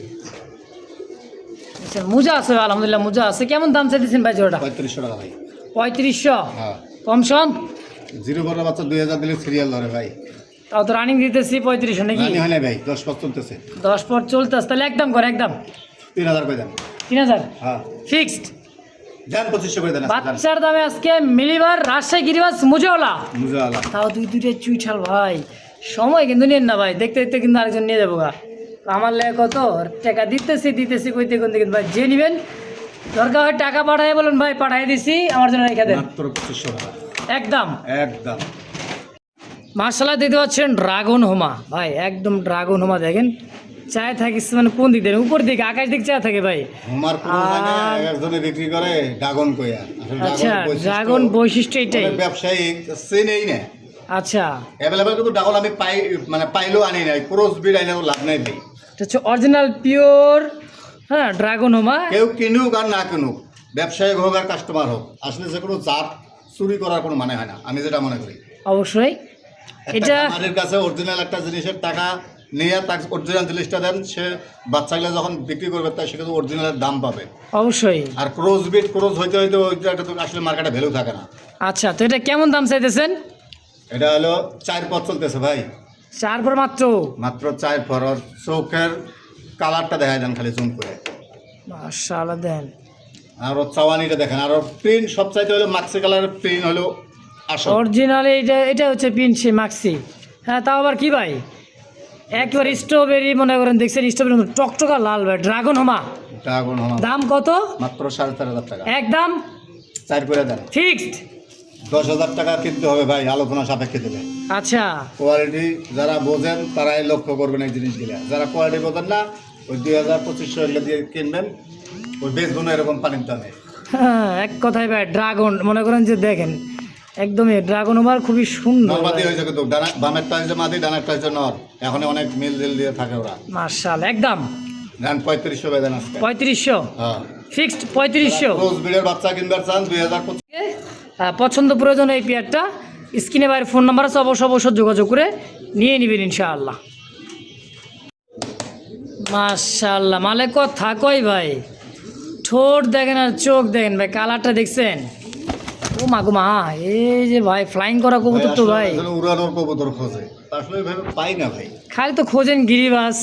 আচ্ছা মোজা আছে আলহামদুলিল্লাহ, মোজা আছে। কেমন দাম চাইতেছেন ভাই জোড়াটা? 3500 টাকা ভাই। 3500 হ্যাঁ, কম সম? জিরো বড় বাচ্চা 2000 দিলে সিরিয়াল ধরে ভাই। তাও তো রানিং দিতেছি 3500 নাকি? জানি হয় না ভাই, 10 পথ চলতেছে, 10 পর চলতেছে, তাহলে একদম করে একদম 3000 করে দেন। 3,000 হ্যাঁ ফিক্সড। দেন 2500 করে দেন। বাচ্চার দামে আজকে মিলিবার রাজশাহী গিরিবাস মুজাওয়ালা, মুজাওয়ালা তাও দুইটা চুইঠাল ভাই। সময় কিন্তু নেন না ভাই, দেখতে দেখতে কিন্তু আরেকজন নিয়ে যাবো গা। আমার লেগে কত টাকা দিতেছি কইতে কিন্তু ভাই যে নেবেন দরকার হয় টাকা পাঠাই বলুন ভাই, পাঠাই দিছি আমার জন্য রেখে দেন মাত্র 2500 টাকা একদম। একদম। মার্শাল্লাহ দেখতে পাচ্ছেন ড্রাগন হোমা ভাই, একদম ড্রাগন হোমা দেখেন, চায় থাকিস মানে কোন দিক দেন, উপর দিকে আকাশ দিক চায় থাকে ভাই। আমার কোনো জায়গা একজনে বিক্রি করে ড্রাগন কইয়া, আসলে আচ্ছা ড্রাগন বৈশিষ্ট্য এটাই। অনেক ব্যবসায়ী চেনেই না। আচ্ছা অ্যাভেলেবেল কিন্তু ড্রাগন আমি পাইলেও আনি নাই, ক্রস ব্রিড আইলেও লাভ নাই ভাই। এটা হচ্ছে অরিজিনাল পিওর, হ্যাঁ ড্রাগন হোমা। কেউ কিনুক আর না কিনুক, ব্যবসায়ী হোক আর কাস্টমার হোক, আসলে যে কোনো জাত চুরি করার কোনো মানে হয় না, আমি যেটা মনে করি। অবশ্যই এটা আমাদের কাছে অরিজিনাল একটা জিনিসের টাকা নিয়ে তার অরিজিনাল জিনিসটা দেন, সে বাচ্চাগুলো যখন বিক্রি করবে তাই সে কিন্তু অরিজিনালের দাম পাবে। অবশ্যই। আর ক্রস বিট ক্রস হইতে হইতে ওইটা একটা তো আসলে মার্কেটে ভ্যালু থাকে না। আচ্ছা তো এটা কেমন দাম চাইতেছেন? এটা হলো 4 পথ চলতেছে ভাই, 4 পর মাত্র? মাত্র 4 পর। চোখের কালারটা দেখা যান খালি জুম করে, মাশাআল্লাহ দেন। আর ওর চাওয়ানিটা দেখেন, আর ওর প্রিন্ট সবচাইতে হলো মাক্সি কালারের প্রিন্ট হলো আসল অরিজিনাল। এটা হচ্ছে পিনসি মাক্সি, হ্যাঁ তাও আবার কি ভাই একবার স্ট্রবেরি মনে করেন, দেখছেন স্ট্রবেরি টকটকা লাল ভাই, ড্রাগন হোমা। ড্রাগন হোমা দাম কত? মাত্র 4,500 টাকা একদম 4 করে দেন। ফিক্সড 10,000 টাকা কিনতে হবে ভাই, আলোচনা সাপেক্ষে দেবে। আচ্ছা কোয়ালিটি যারা বোঝেন তারাই লক্ষ্য করবেন এই জিনিসগুলা, যারা কোয়ালিটি বোঝেন না ওই 2,000-2500 এগুলো দিয়ে কিনবেন, ওই বেচবো এরকম পানির দামে। হ্যাঁ এক কথায় ভাই ড্রাগন মনে করেন যে দেখেন একদমই ড্রাগন হোমার খুবই সুন্দর নর্মাদি হয়েছে কিন্তু বামেরটা হয়েছে মাদি, ডানারটা হয়েছে নর, এখন অনেক মিল দিল দিয়ে থাকে ওরা। মাশাআল্লাহ একদম দেন 3500 বেদেন আসছে। 3500 হ্যাঁ ফিক্সড 3500। রোজ বিডের বাচ্চা কিনবার চান 2025। পছন্দ প্রয়োজন এই পেয়ারটা, স্ক্রিনে বাইরে ফোন নাম্বার আছে, অবশ্যই যোগাযোগ করে নিয়ে নেবেন ইনশাআল্লাহ। মাশাআল্লাহ মালে কথা কই ভাই, ঠোঁট দেখেন আর চোখ দেখেন ভাই, কালারটা দেখছেন, ও মা এই যে ভাই ফ্লাইং করা কবুতর তো ভাই, আসলে উড়ানোর কবুতর খোঁজে, আসলে এইভাবে পাই না ভাই। খালি তো খোঁজেন গিরিবাস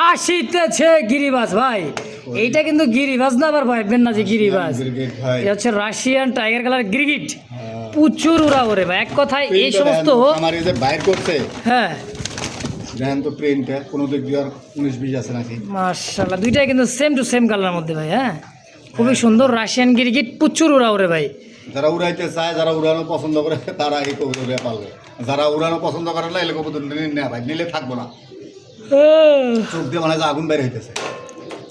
আসিতেছে গিরিবাস ভাই, এইটা কিন্তু গিরিবাস না, আবার ভাববেন না যে গিরিবাস, Girgit ভাই, এটা হচ্ছে রাশিয়ান টাইগার কালার গিরগিট, প্রচুর উড়া ওরে ভাই। এক কথায় এই সমস্ত আমার এই যে বাইর করছে, হ্যাঁ দেখেন তো প্রিন্টটা কোনো দিক দিয়ে 19-20 আছে নাকি। মাশাআল্লাহ দুইটাই কিন্তু সেম টু সেম কালারের মধ্যে ভাই, হ্যাঁ খুবই সুন্দর রাশিয়ান গিরগিট, প্রচুর উড়া ওরে ভাই। যারা উড়াইতে চায়, যারা উড়ানো পছন্দ করে তারা এই কবুতর পারবে, যারা উড়ানো পছন্দ করে না এলে কবুতর নিয়ে ভাই, নিলে থাকবো না, চোখ দিয়ে মানে আগুন বের হইতেছে।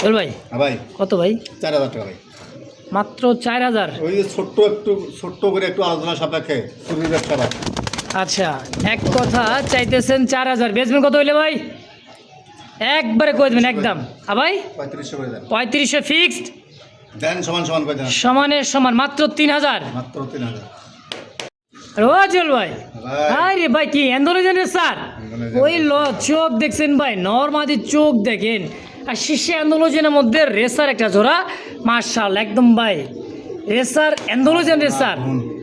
বল ভাই হ্যাঁ ভাই কত ভাই? 4,000 টাকা ভাই, মাত্র 4000। ওই যে ছোট্ট করে একটু আলোচনা সাপেক্ষে চুরির ব্যবসা ভাই। আচ্ছা এক কথা চাইতেছেন 4000, বেচবেন কত হইলে ভাই? একবারে কই দেবেন একদম। ভাই 3500 করে দেন। 3500 ফিক্সড, দেন সমান করে দেন, সমানের সমান মাত্র 3000। মাত্র 3,000। রোজল ভাই ভাই আরে ভাই কি অ্যান্ডোলোজেনের স্যার, ওই চোখ দেখছেন ভাই, নরমাদি চোখ দেখেন, আর শীর্ষে অ্যান্ডোলোজেনের মধ্যে রেসার একটা জোড়া, মাশাআল্লাহ একদম ভাই রেসার অ্যান্ডোলোজেন রেসার,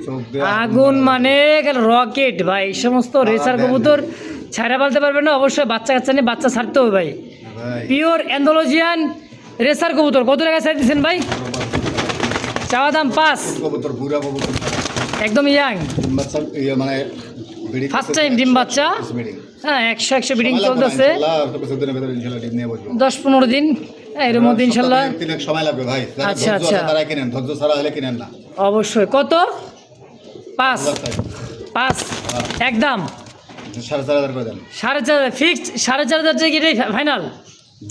চোখ দিয়ে আগুন মানে রকেট ভাই, এই সমস্ত রেসার কবুতর ছাড়া পালতে পারবে না, অবশ্যই বাচ্চা কাচ্চা নিয়ে বাচ্চা ছাড়তে হবে ভাই। ভাই পিওর অ্যান্ডোলজিয়ান রেসার কবুতর কত টাকা ছাড় দিচ্ছেন ভাই? চাওয়া দাম 5। কবুতর বুড়া কবুতর একদম ইয়াং, বাচ্চা মানে ফার্স্ট টাইম ডিম বাচ্চা। হ্যাঁ 100 বিডিং চলতেছে, 10-15 দিন এর মধ্যে ইনশাল্লাহ। সময় লাগবে ভাই, আচ্ছা আচ্ছা, তারা কিনেন, ধৈর্য ছাড়া হলে কিনেন না। অবশ্যই। কত? 5 একদম 4,500 করে দেন, 4,500 ফিক্সড। 4,500 টাকা কি ফাইনাল?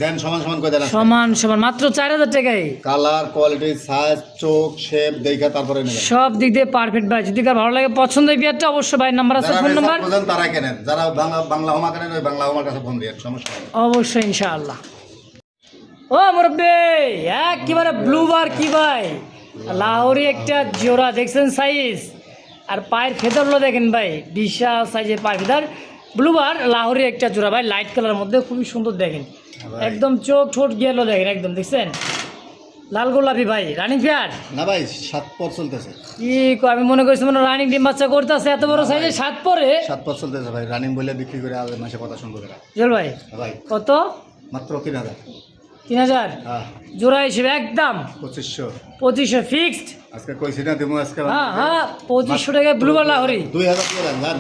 দেন সমান সমান করে দেন, সমান সমান মাত্র 4,000 টাকায়। কালার কোয়ালিটি সাইজ চোখ শেপ দেখা তারপরে নেবেন, সব দিক দিয়ে পারফেক্ট ভাই। যদি কার ভালো লাগে পছন্দ এই বিয়ারটা, অবশ্যই ভাই নাম্বার আছে, ফোন নাম্বার তারা কেনেন, যারা বাংলা হোমা কেনেন ওই বাংলা হোমার কাছে ফোন দিয়ে সমস্যা নেই। অবশ্যই ইনশাআল্লাহ। ও মুরব্বি একেবারে ব্লুবার কি ভাই, লাহোরি একটা জোড়া দেখছেন সাইজ, আর পায়ের ফেদারগুলো দেখেন ভাই, বিশাল সাইজের পায়ের ফেদার। ব্লুবার লাহোরি একটা জোড়া ভাই, লাইট কালারের মধ্যে খুবই সুন্দর দেখেন, একদম চোখ ঠোঁট গেলো দেখেন, একদম দেখছেন লাল গোলাপি ভাই। রানিং পেয়ার না ভাই 7 পর চলতেছে, কি আমি মনে করছি মানে রানিং ডিম বাচ্চা করতেছে, এত বড় সাইজে 7 পরে 7 পর চলতেছে ভাই। রানিং বলে বিক্রি করে আগে মাসে কথা শুনবো এরা। জল ভাই ভাই কত? মাত্র 3,000। 3,000 হ্যাঁ জোড়া হিসেবে একদম 2500 ফিক্সড। আজকে কইছি না দেবো আজকে। হ্যাঁ 2500 টাকায় ব্লুবার লাহোরি 2,000 করে দেন জান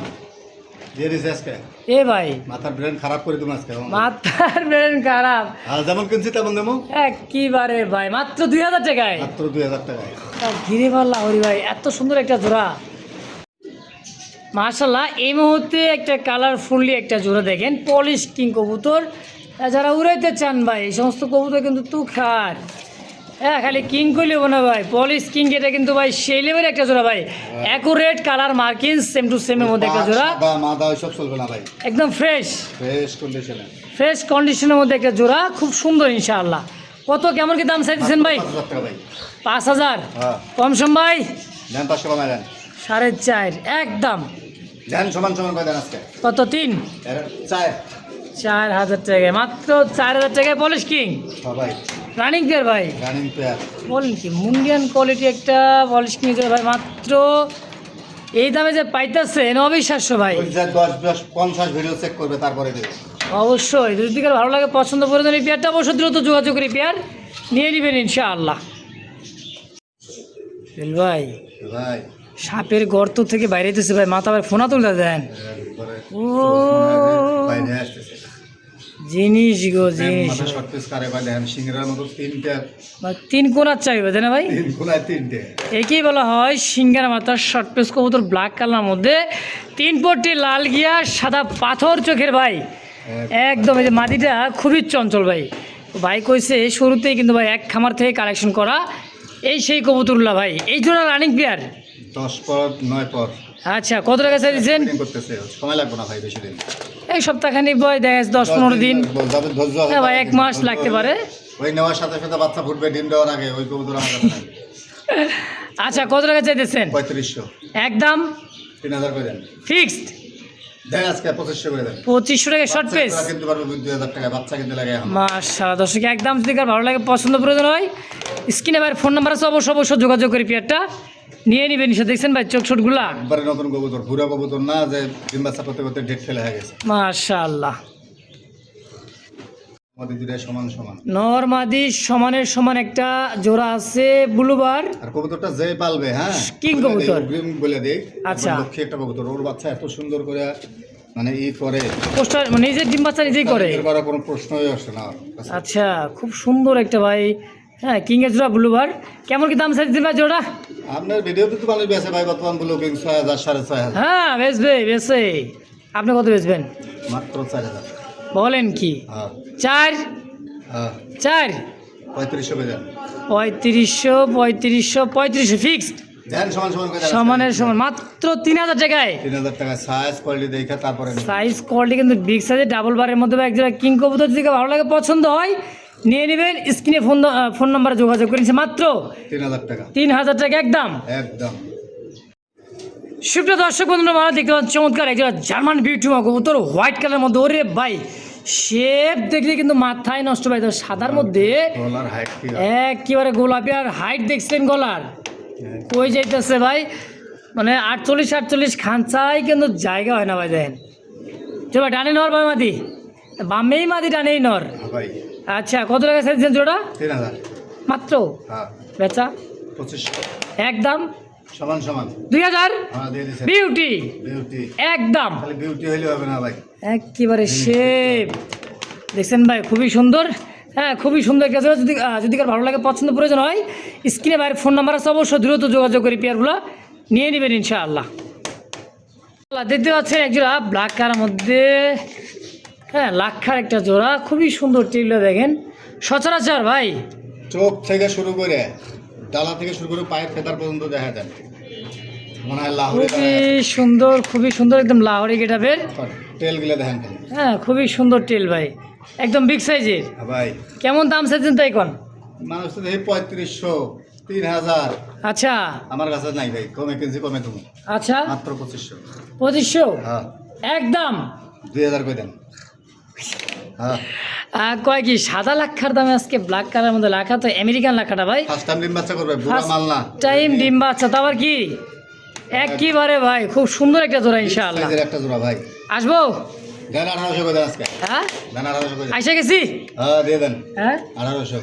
দিয়ে দিছে আজকে। এ ভাই মাথার ব্রেন খারাপ করে দেবো আজকে, মাথার ব্রেন খারাপ। আর যেমন কিনছি তেমন দেবো একেবারে ভাই মাত্র 2,000 টাকায়, মাত্র 2,000 টাকায়। গিরিবার লাহোরি ভাই, এত সুন্দর একটা জোড়া মাশাল্লাহ। এই মুহূর্তে একটা কালারফুলি একটা জোড়া দেখেন, পলিশ কিং কবুতর। যারা উড়াইতে চান ভাই এই সমস্ত কবুতর কিন্তু তুখার, হ্যাঁ খালি কিং করলে হবে না ভাই, পলিশ কিং এটা কিন্তু ভাই সেই লেভেলের একটা জোড়া ভাই, accurate colour marking same to সেমের মধ্যে একটা জোড়া, মাদা ওইসব চলবে না ভাই, একদম ফ্রেশ কন্ডিশনে, ফ্রেশ কন্ডিশনের মধ্যে একটা জোড়া, খুব সুন্দর ইনশাআল্লাহ। কত কেমন কি দাম চাইছেন ভাই? 5,000 টাকা ভাই। 5,000 হ্যাঁ কম সম ভাই, দেন 500 কমাই দেন, 4.5 একদম। দেন সমান সমান করে দেন আজকে। কত? 3 4,000 টাকায়, মাত্র 4,000 টাকায় পলিশ কিং ভাই। রানিং পেয়ার ভাই, রানিং পেয়ার বলেন কি মুন্ডিয়ান কোয়ালিটি একটা পলিশ কিং ভাই, মাত্র এই দামে যে পাইতেছেন অবিশ্বাস্য ভাই। 10-50 ভিডিও চেক করবে তারপরে দেবে অবশ্যই, যদি কার ভালো লাগে পছন্দ করে দেন এই পেয়ারটা, অবশ্যই দ্রুত যোগাযোগ করে পেয়ার নিয়ে নেবেন ইনশাআল্লাহ। ভাই ভাই সাপের গর্ত থেকে বাইরে হইতেছে ভাই, মাথা ভাই ফোনা তুলতে দেন। ও বাইরে আসতেছে জিনিস গো জিনিস, মাথা শর্ট পিস করে ভাই, দেখেন সিংহের মতো 3টা 3 কোনার চাইবে তাই না ভাই? 3 কোনায় 3টে, একেই বলা হয় সিঙ্গার মাথার শর্ট পেস কবুতর, ব্ল্যাক কালার মধ্যে 3 পট্টি লাল গিয়া সাদা পাথর চোখের ভাই, একদম এই যে মাদিটা খুবই চঞ্চল ভাই। ভাই কইছে শুরুতেই কিন্তু ভাই এক খামার থেকে কালেকশন করা এই সেই কবুতরগুলা ভাই। এই জোড়া রানিং পেয়ার 10 পর 9 পর। আচ্ছা কত টাকা চাইছেন? করতেছে সময় লাগবে না ভাই বেশি দিন, এই সপ্তাহখানিক ভাই দেখা 10-15 দিন, যাবে ধৈর্য আছে হ্যাঁ ভাই 1 মাস লাগতে পারে। ওই নেওয়ার সাথে সাথে বাচ্চা ফুটবে, ডিম দেওয়ার আগে ওই কবুতর আমার কাছে নাই। আচ্ছা কত টাকা চাইতেছেন? 3500 একদম 3,000 করে দেন ফিক্সড। দেন আজকে 2500 করে দেন, 2500 টাকা শর্ট পেস কিনতে পারবে 2,000 টাকা, বাচ্চা কিনতে লাগে এখন। মাশাআল্লাহ দর্শক একদম যদি কার ভালো লাগে পছন্দ প্রয়োজন হয় স্ক্রিনে ভাই ফোন নাম্বার আছে, অবশ্যই যোগাযোগ করে পেয়ারটা নিয়ে নেবেন। দেখছেন ভাই চোখ শোটগুলা একবারে নতুন কবুতর, ভুরা কবুতর না যে ডিম বাচ্চা করতে করতে ডেট ফেলে হয়ে গেছে। মাশাআল্লাহ আমাদের দুটো সমান সমান, নর মাদি সমানের সমান একটা জোড়া আছে ব্লুবার আর কবুতরটা যে পালবে হ্যাঁ কিং কবুতর অগ্রিম বলে দেই। আচ্ছা লক্ষ্মী একটা কবুতর, ওর বাচ্চা এত সুন্দর করে মানে করে পোস্টার মানে নিজের ডিম বাচ্চা নিজেই করে, এর করার কোনো প্রশ্নই আসে না। আচ্ছা খুব সুন্দর একটা ভাই, হ্যাঁ কিং এর জোড়া ব্লুবার। কেমন কি দাম চাইছেন ভাই জোড়া? আপনার ভিডিওতে তো মানুষ বেছে ভাই, বর্তমান ব্লগিং 6,000 6,500। হ্যাঁ বেচবে বেচে, আপনি কত বেচবেন? মাত্র 4,000। বলেন কি? হ্যাঁ 4 হ্যাঁ 4 3500 করে দেন, 3500 ফিক্সড দেন সমান সমান করে দেন, সমানের সমান মাত্র 3,000 টাকায়। 3,000 টাকা সাইজ কোয়ালিটি দেখে তারপরে নেবেন। সাইজ কোয়ালিটি কিন্তু বিগ সাইজের ডাবল বারের মধ্যে এক জোড়া কিং কবুতর যদি ভালো লাগে পছন্দ হয় নিয়ে নেবেন, স্ক্রিনে ফোন নাম্বারে যোগাযোগ করেছে, মাত্র 3,000 টাকা 3,000 টাকা একদম। একদম। সুপ্রিয় দর্শক বন্ধুরা মারা দেখতে পাচ্ছেন চমৎকার একজোড়া জার্মান বিউটি কবুতর হোয়াইট কালার মধ্যে, ওরে ভাই শেপ দেখলে কিন্তু মাথায় নষ্ট ভাই, তো সাদার মধ্যে গলার হাইট কি একেবারে গোলাপি, আর হাইট দেখছেন গলার কই যাইতেছে ভাই, মানে 48 খাঁচাই কিন্তু জায়গা হয় না ভাই দেখেন। চলো ভাই ডানে নর ভাই মাদি, বামেই মাদি ডানেই নর। হ্যাঁ ভাই আচ্ছা কত টাকা চাইছেন জোড়া? 3000। মাত্র হ্যাঁ বেচা 2500 একদম সমান সমান। 2000 হ্যাঁ দিয়ে দিছে। বিউটি বিউটি একদম খালি বিউটি হইলে হবে না ভাই। একেবারে শেপ দেখছেন ভাই, খুবই সুন্দর। হ্যাঁ খুবই সুন্দর একটা জোড়া। যদি কার ভালো লাগে, পছন্দ প্রয়োজন হয়, স্ক্রিনে বাইরের ফোন নাম্বার আছে, অবশ্যই দ্রুত যোগাযোগ করে পেয়ারগুলো নিয়ে নেবেন ইনশাআল্লাহ। দেখতে পাচ্ছেন এক জোড়া ব্ল্যাক কালার মধ্যে, হ্যাঁ লাক্ষার একটা জোড়া, খুবই সুন্দর টিলটা দেখেন। সচরাচর ভাই চোখ থেকে শুরু করে ডালা থেকে শুরু করে পায়ের ফেদার পর্যন্ত দেখা যায়, মনে হয় লাহোরে। খুবই সুন্দর একদম লাহোরি গেটাবের। টেল গুলো দেখেন খালি। হ্যাঁ খুবই সুন্দর টেল ভাই, একদম বিগ সাইজের। হ্যাঁ ভাই কেমন দাম চাইছেন তাই কোন? মানুষ তো দেখি 3500 3000। আচ্ছা আমার কাছে নাই ভাই, কমে কিনছি কমে তুমি আচ্ছা মাত্র 2500। 2500 হ্যাঁ একদম 2000 করে দেন। হ্যাঁ কয় কি সাদা লাক্ষার দামে আজকে ব্ল্যাক কালার মধ্যে লাখা, তো আমেরিকান লাখাটা ভাই ফার্স্ট টাইম ডিম বাচ্চা করবে, বুড়া মাল না। টাইম ডিম বাচ্চা, তো আবার কি একেবারে ভাই খুব সুন্দর একটা জোড়া ইনশাআল্লাহ। সাইজের একটা জোড়া ভাই। আসবো দেন 1800 করে দেন আজকে। হ্যাঁ দেন 1800 করে দেন। আইসা গেছি। হ্যাঁ দিয়ে দেন হ্যাঁ 1800।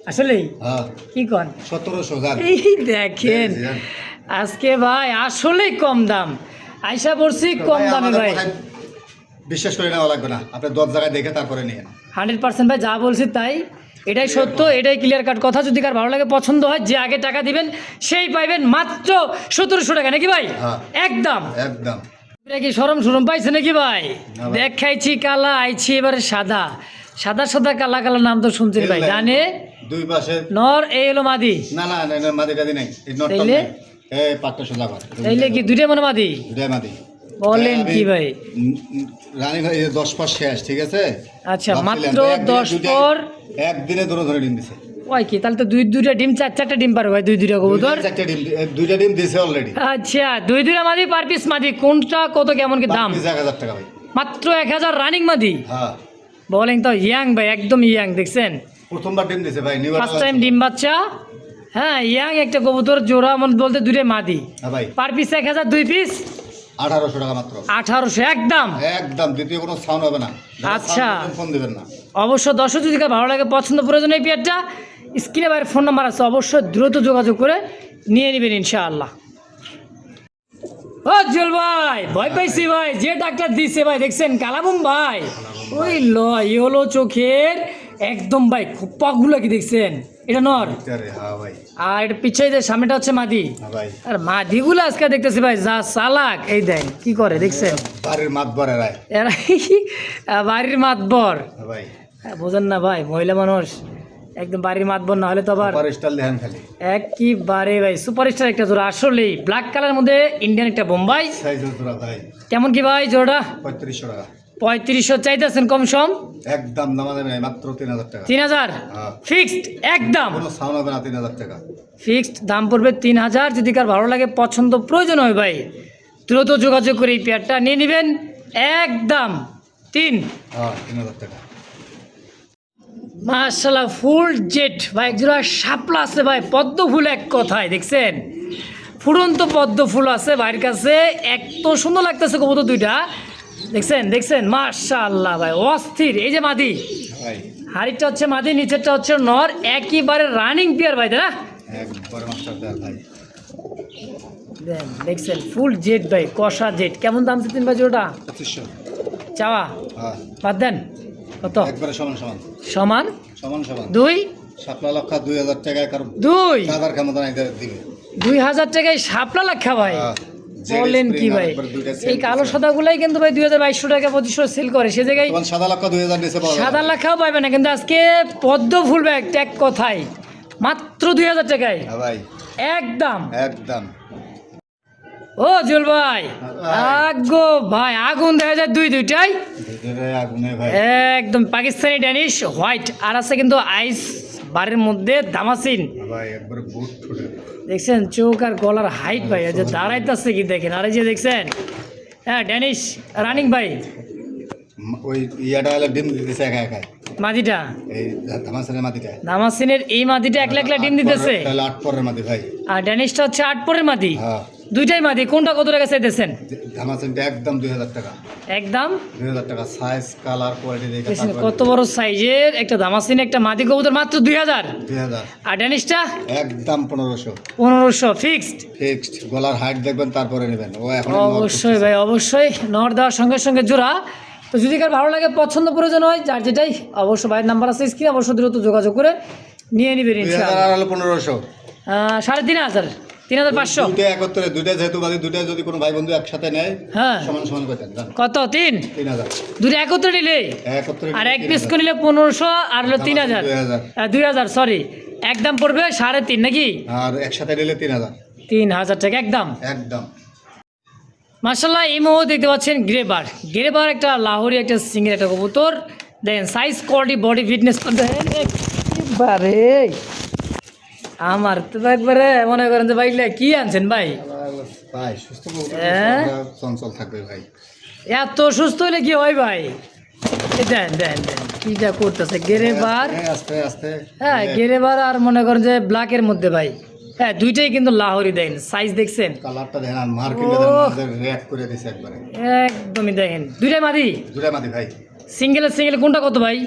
আসলেই হ্যাঁ কি কন? 1700 জান। এই দেখেন আজকে ভাই আসলেই কম দাম, আইসা পড়ছি কম দামে আমাদের ভাই। কথায় বিশ্বাস করে নেওয়া লাগবে না, আপনি 10 জায়গায় দেখে তারপরে নিয়েন। 100% ভাই যা বলছি তাই, এটাই সত্য, এটাই ক্লিয়ার কাট কথা। যদি কার ভালো লাগে, পছন্দ হয়, যে আগে টাকা দিবেন সেই পাইবেন মাত্র 1700 টাকা, নাকি ভাই? হ্যাঁ। একদম একদম। এটা কি সরম পাইছে নাকি ভাই? না ভাই। দেখাইছি কালা, আইছি এবারে সাদা, সাদা সাদা কালা কালা, নাম তো শুনছেন ভাই। এলে। ডানে দুই পাশে নর, এই হলো মাদি। না না না না, মাদি টাদি নাই, এই নটটা তাইলে? নাই। এই পাটটা সোজা কর। তাইলে কি দুইটা মনে মাদি? দুটাই মাদি। বলেন আমি কি ভাই? রানী ভাই 10 পাস শেষ, ঠিক আছে? আচ্ছা ভাবছিলাম মাত্র তো একদিনে 10 দুইটাই- পর একদিনে ধরে ডিম দিছে। ওই কি তাহলে তো দুইটা ডিম, চারটা ডিম পারো ভাই, দুইটা কবুতর। চারটে ডিম দুইটা ডিম দিছে অলরেডি। আচ্ছা দুইটা মাদি পার পিস মাদি, কোনটা কত কেমন কি দাম? 1000 টাকা ভাই। মাত্র 1000 রানিং মাদি। হ্যাঁ বলেন তো ইয়াং ভাই, একদম ইয়াং দেখছেন, প্রথমবার ডিম দিছে ভাই, নিউ ফার্স্ট টাইম ডিম বাচ্চা। হ্যাঁ ইয়াং একটা কবুতর, জোড়া বলতে দুইটা মাদি, হ্যাঁ ভাই পার পিস 1000, দুই পিস 1800 টাকা মাত্র। 1800 একদম। একদম দ্বিতীয় কোনো সাউন্ড হবে না। যারা আচ্ছা। sound দিবেন, ফোন দিবেন না। অবশ্য দর্শক যদি কার ভালো লাগে, পছন্দ প্রয়োজন এই পেয়ারটা, স্ক্রিনে বাইরের ফোন নাম্বার আছে, অবশ্যই দ্রুত যোগাযোগ করে নিয়ে নেবেন ইনশাআল্লাহ। ও জুয়েল ভাই ভয় পাইছি ভাই, যে ডাক্তার দিছে ভাই দেখছেন, কালাবুম ভাই, ওই ইয়েলো চোখের একদম ভাই, খোপাগুলো কি দেখছেন? এটা নর, আরে হ্যাঁ ভাই। আর এটা পিছিয়ে যে সামনেটা হচ্ছে মাদি। হ্যাঁ ভাই আর মাদিগুলো আজকে দেখতেছি ভাই যা চালাক, এই দেন কি করে দেখছেন, বাড়ির মাতবরে রায়। এরা বাড়ির মাতবর। হ্যাঁ ভাই বোঝেন না ভাই, মহিলা মানুষ একদম বাড়ির মাতবর না হলে তো আবার সুপার স্টার দেখেন খালি। একবারে ভাই সুপারস্টার একটা জোড়া, আসলেই ব্ল্যাক কালার মধ্যে ইন্ডিয়ান একটা বোম্বাই। সাইজের জোড়া ভাই কেমন কি ভাই জোড়া? 3500 টাকা 3500 চাইতেছেন, কম সম একদম নামা দেবে নাই, মাত্র 3000 টাকা। 3000 হ্যাঁ ফিক্সড একদম কোনো সাউন্ড হবে না, 3000 টাকা ফিক্সড দাম পড়বে 3000। যদি কার ভালো লাগে, পছন্দ প্রয়োজন হয় ভাই, দ্রুত যোগাযোগ করে এই পেয়ারটা নিয়ে নেবেন একদম 3। হ্যাঁ 3000 টাকা। মাশাআল্লাহ ফুল জেট ভাই, একজোড়া শাপলা আছে ভাই, পদ্ম ফুল এক কথায় দেখছেন, ফুটন্ত পদ্ম ফুল আছে ভাইয়ের কাছে, এত সুন্দর লাগতেছে কবুতর দুইটা, দেখছেন মাশাআল্লাহ ভাই অস্থির। এই যে মাদি, ভাই হাড়িটা হচ্ছে মাদি, নিচেরটা হচ্ছে নর, একেবারে রানিং পেয়ার ভাই, তাই না? একবার মাস্টার দেয় ভাই। দেখছেন ফুল জেট ভাই, কষা জেট। কেমন দাম দিতেন ভাই জোড়াটা? 2500। চাওয়া হ্যাঁ বাদ দেন, কত? একবারে সমান সমান সমান সমান সমান। 2 শাপলা লক্ষা 2000 টাকায়, কারণ 2 দাদার ক্ষমতা নাই দিবে। 2000 টাকায় শাপলা লাখা ভাই, হ্যাঁ, বলেন কি ভাই? এই কালো সাদাগুলাই কিন্তু ভাই 2200 টাকা 2500 সেল করে, সে জায়গায় তোমার সাদা লক্ষা 2000 নিচে পাওয়া সাদা লাখাও পাবে না, কিন্তু আজকে পদ্ম ফুল ব্যাগ ট্যাগ কথায় মাত্র 2000 টাকায় হ্যাঁ ভাই একদম। একদম। ও জুল ভাই আগো ভাই, আগুন দেখা যায় দুইটাই ভিতরে আগুনে ভাই। একদম পাকিস্তানি ড্যানিশ হোয়াইট, আর আছে কিন্তু আইস বারের মধ্যে দামাসিন। হ্যাঁ ভাই একবারে বুট ফুটে। দেখছেন চোখ আর গলার হাইট ভাই, আর যে দাঁড়াইতেছে কি দেখেন, আর এই যে দেখছেন, হ্যাঁ ড্যানিশ রানিং ভাই। ওই ইয়াটা হলে ডিম দিতেছে একা একা, মাদিটা এই ধামাসানের মাটিটা। দামাসিনের এই মাদিটা একলা একলা ডিম দিতেছে, তাহলে 8 পরের মাটি ভাই। আর ড্যানিশটা হচ্ছে 8 পরের মাদি। হ্যাঁ দুইটাই মাদি, কোনটা কত টাকা চাইতেছেন? ধামাচিনটা একদম 2000 টাকা, একদম 2000 টাকা। সাইজ কালার কোয়ালিটি দেখে দেখছেন কত বড় সাইজের একটা দামাসিন একটা মাদি কবুতর, মাত্র 2000। 2000 আর ড্যানিশটা একদম 1500 1500 ফিক্সড। ফিক্সড। গলার হাইট দেখবেন তারপরে নেবেন। ও এখন অবশ্যই ভাই, অবশ্যই নর দেওয়ার সঙ্গে সঙ্গে জোড়া। তো যদি কার ভালো লাগে, পছন্দ প্রয়োজন হয়, যার যেটাই, অবশ্যই ভাইয়ের নাম্বার আছে স্ক্রিনে, অবশ্যই দ্রুত যোগাযোগ করে নিয়ে নেবেন 2000 ইনশাআল্লাহ। আর হলো 1500। 3500, 3500। দুইটা একত্রে, দুইটা যেহেতু বাদি, দুইটা যদি কোনো ভাই বন্ধু একসাথে নেয় হ্যাঁ, সমান সমান করতেন জান। কত? 3000 দুটো একত্রে নিলে, একত্রে আর এক পিস করে নিলে 1500, আর হলো 3000, 2000 সরি, একদম পড়বে 3.5 নাকি? আর একসাথে নিলে 3000 3000 টাকা একদম। একদম। মার্শাল্লাহ, এই মুহূর্তে দেখতে পাচ্ছেন গ্রেবার। গ্রেবার একটা লাহোরি একটা সিঙ্গেল একটা কবুতর, দেখেন সাইজ কোয়ালিটি বডি ফিটনেস দেখেন একবারে। আমার তো একবারে মনে করেন যে ভাই কি আনছেন ভাই, ভাই সুস্থ কবুতর হ্যাঁ? চঞ্চল থাকবে ভাই। এত সুস্থ হলে কি হয় ভাই? দেন দেন দেন কিটা করতেছে গ্রেবার। আস্তে আস্তে। হ্যাঁ, গ্রেবার আর মনে করেন যে ব্ল্যাকের মধ্যে ভাই। হ্যাঁ, দুইটাই কিন্তু লাহোরি, দেখেন সাইজ দেখছেন, কালারটা দেখেন আর মার্কিংটা দেখেন রেড করে দিছে একবারে। একদমই দেখেন। দুইটাই মাদি, দুটা মাদি ভাই। সিঙ্গেল কোনটা কত ভাই?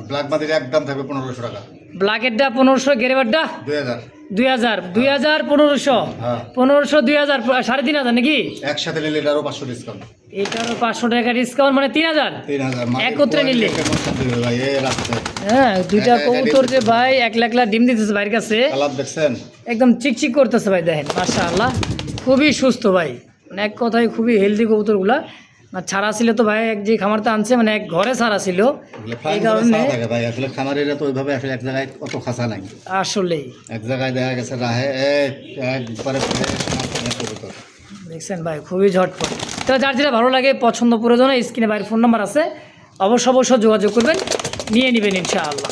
ব্ল্যাক মাদির একদম থাকবে 1500 টাকা। ব্ল্যাকেরটা 1500, গ্রেবারটা 2000। 2000, 1500, হ্যাঁ 1500, 2000, 3500 নাকি? একসাথে নিলে এটারও 500 ডিসকাউন্ট। এটারও 500 টাকা ডিসকাউন্ট, মানে 3000 3000 একত্রে নিলে। ভাই এই রাস্তায় হ্যাঁ, দুইটা একা কবুতর যে ভাই 1 লাখ ডিম দিতেছে ভাইয়ের কাছে, কালার দেখছেন একদম চিকচিক করতেছে ভাই, দেখেন মাশাআল্লাহ, খুবই সুস্থ ভাই, মানে এক কথায় খুবই হেলদি কবুতরগুলা। না ছাড়া ছিল তো ভাই, এক যে খামারটা আনছে মানে এক ঘরে ছাড়া ছিল, এই কারণে ভাই আসলে খামারিরা তো ওইভাবে আসলে এক জায়গায় অত খাসা নাই, আসলেই এক জায়গায় দেখা গেছে রাহে একবারে কবুতর। দেখছেন ভাই খুবই ঝটপট। তো যার যেটা ভালো লাগে, পছন্দ প্রয়োজন, স্ক্রিনে ভাইয়ের ফোন নাম্বার আছে, অবশ্যই যোগাযোগ করবেন, নিয়ে নেবেন ইনশাআল্লাহ।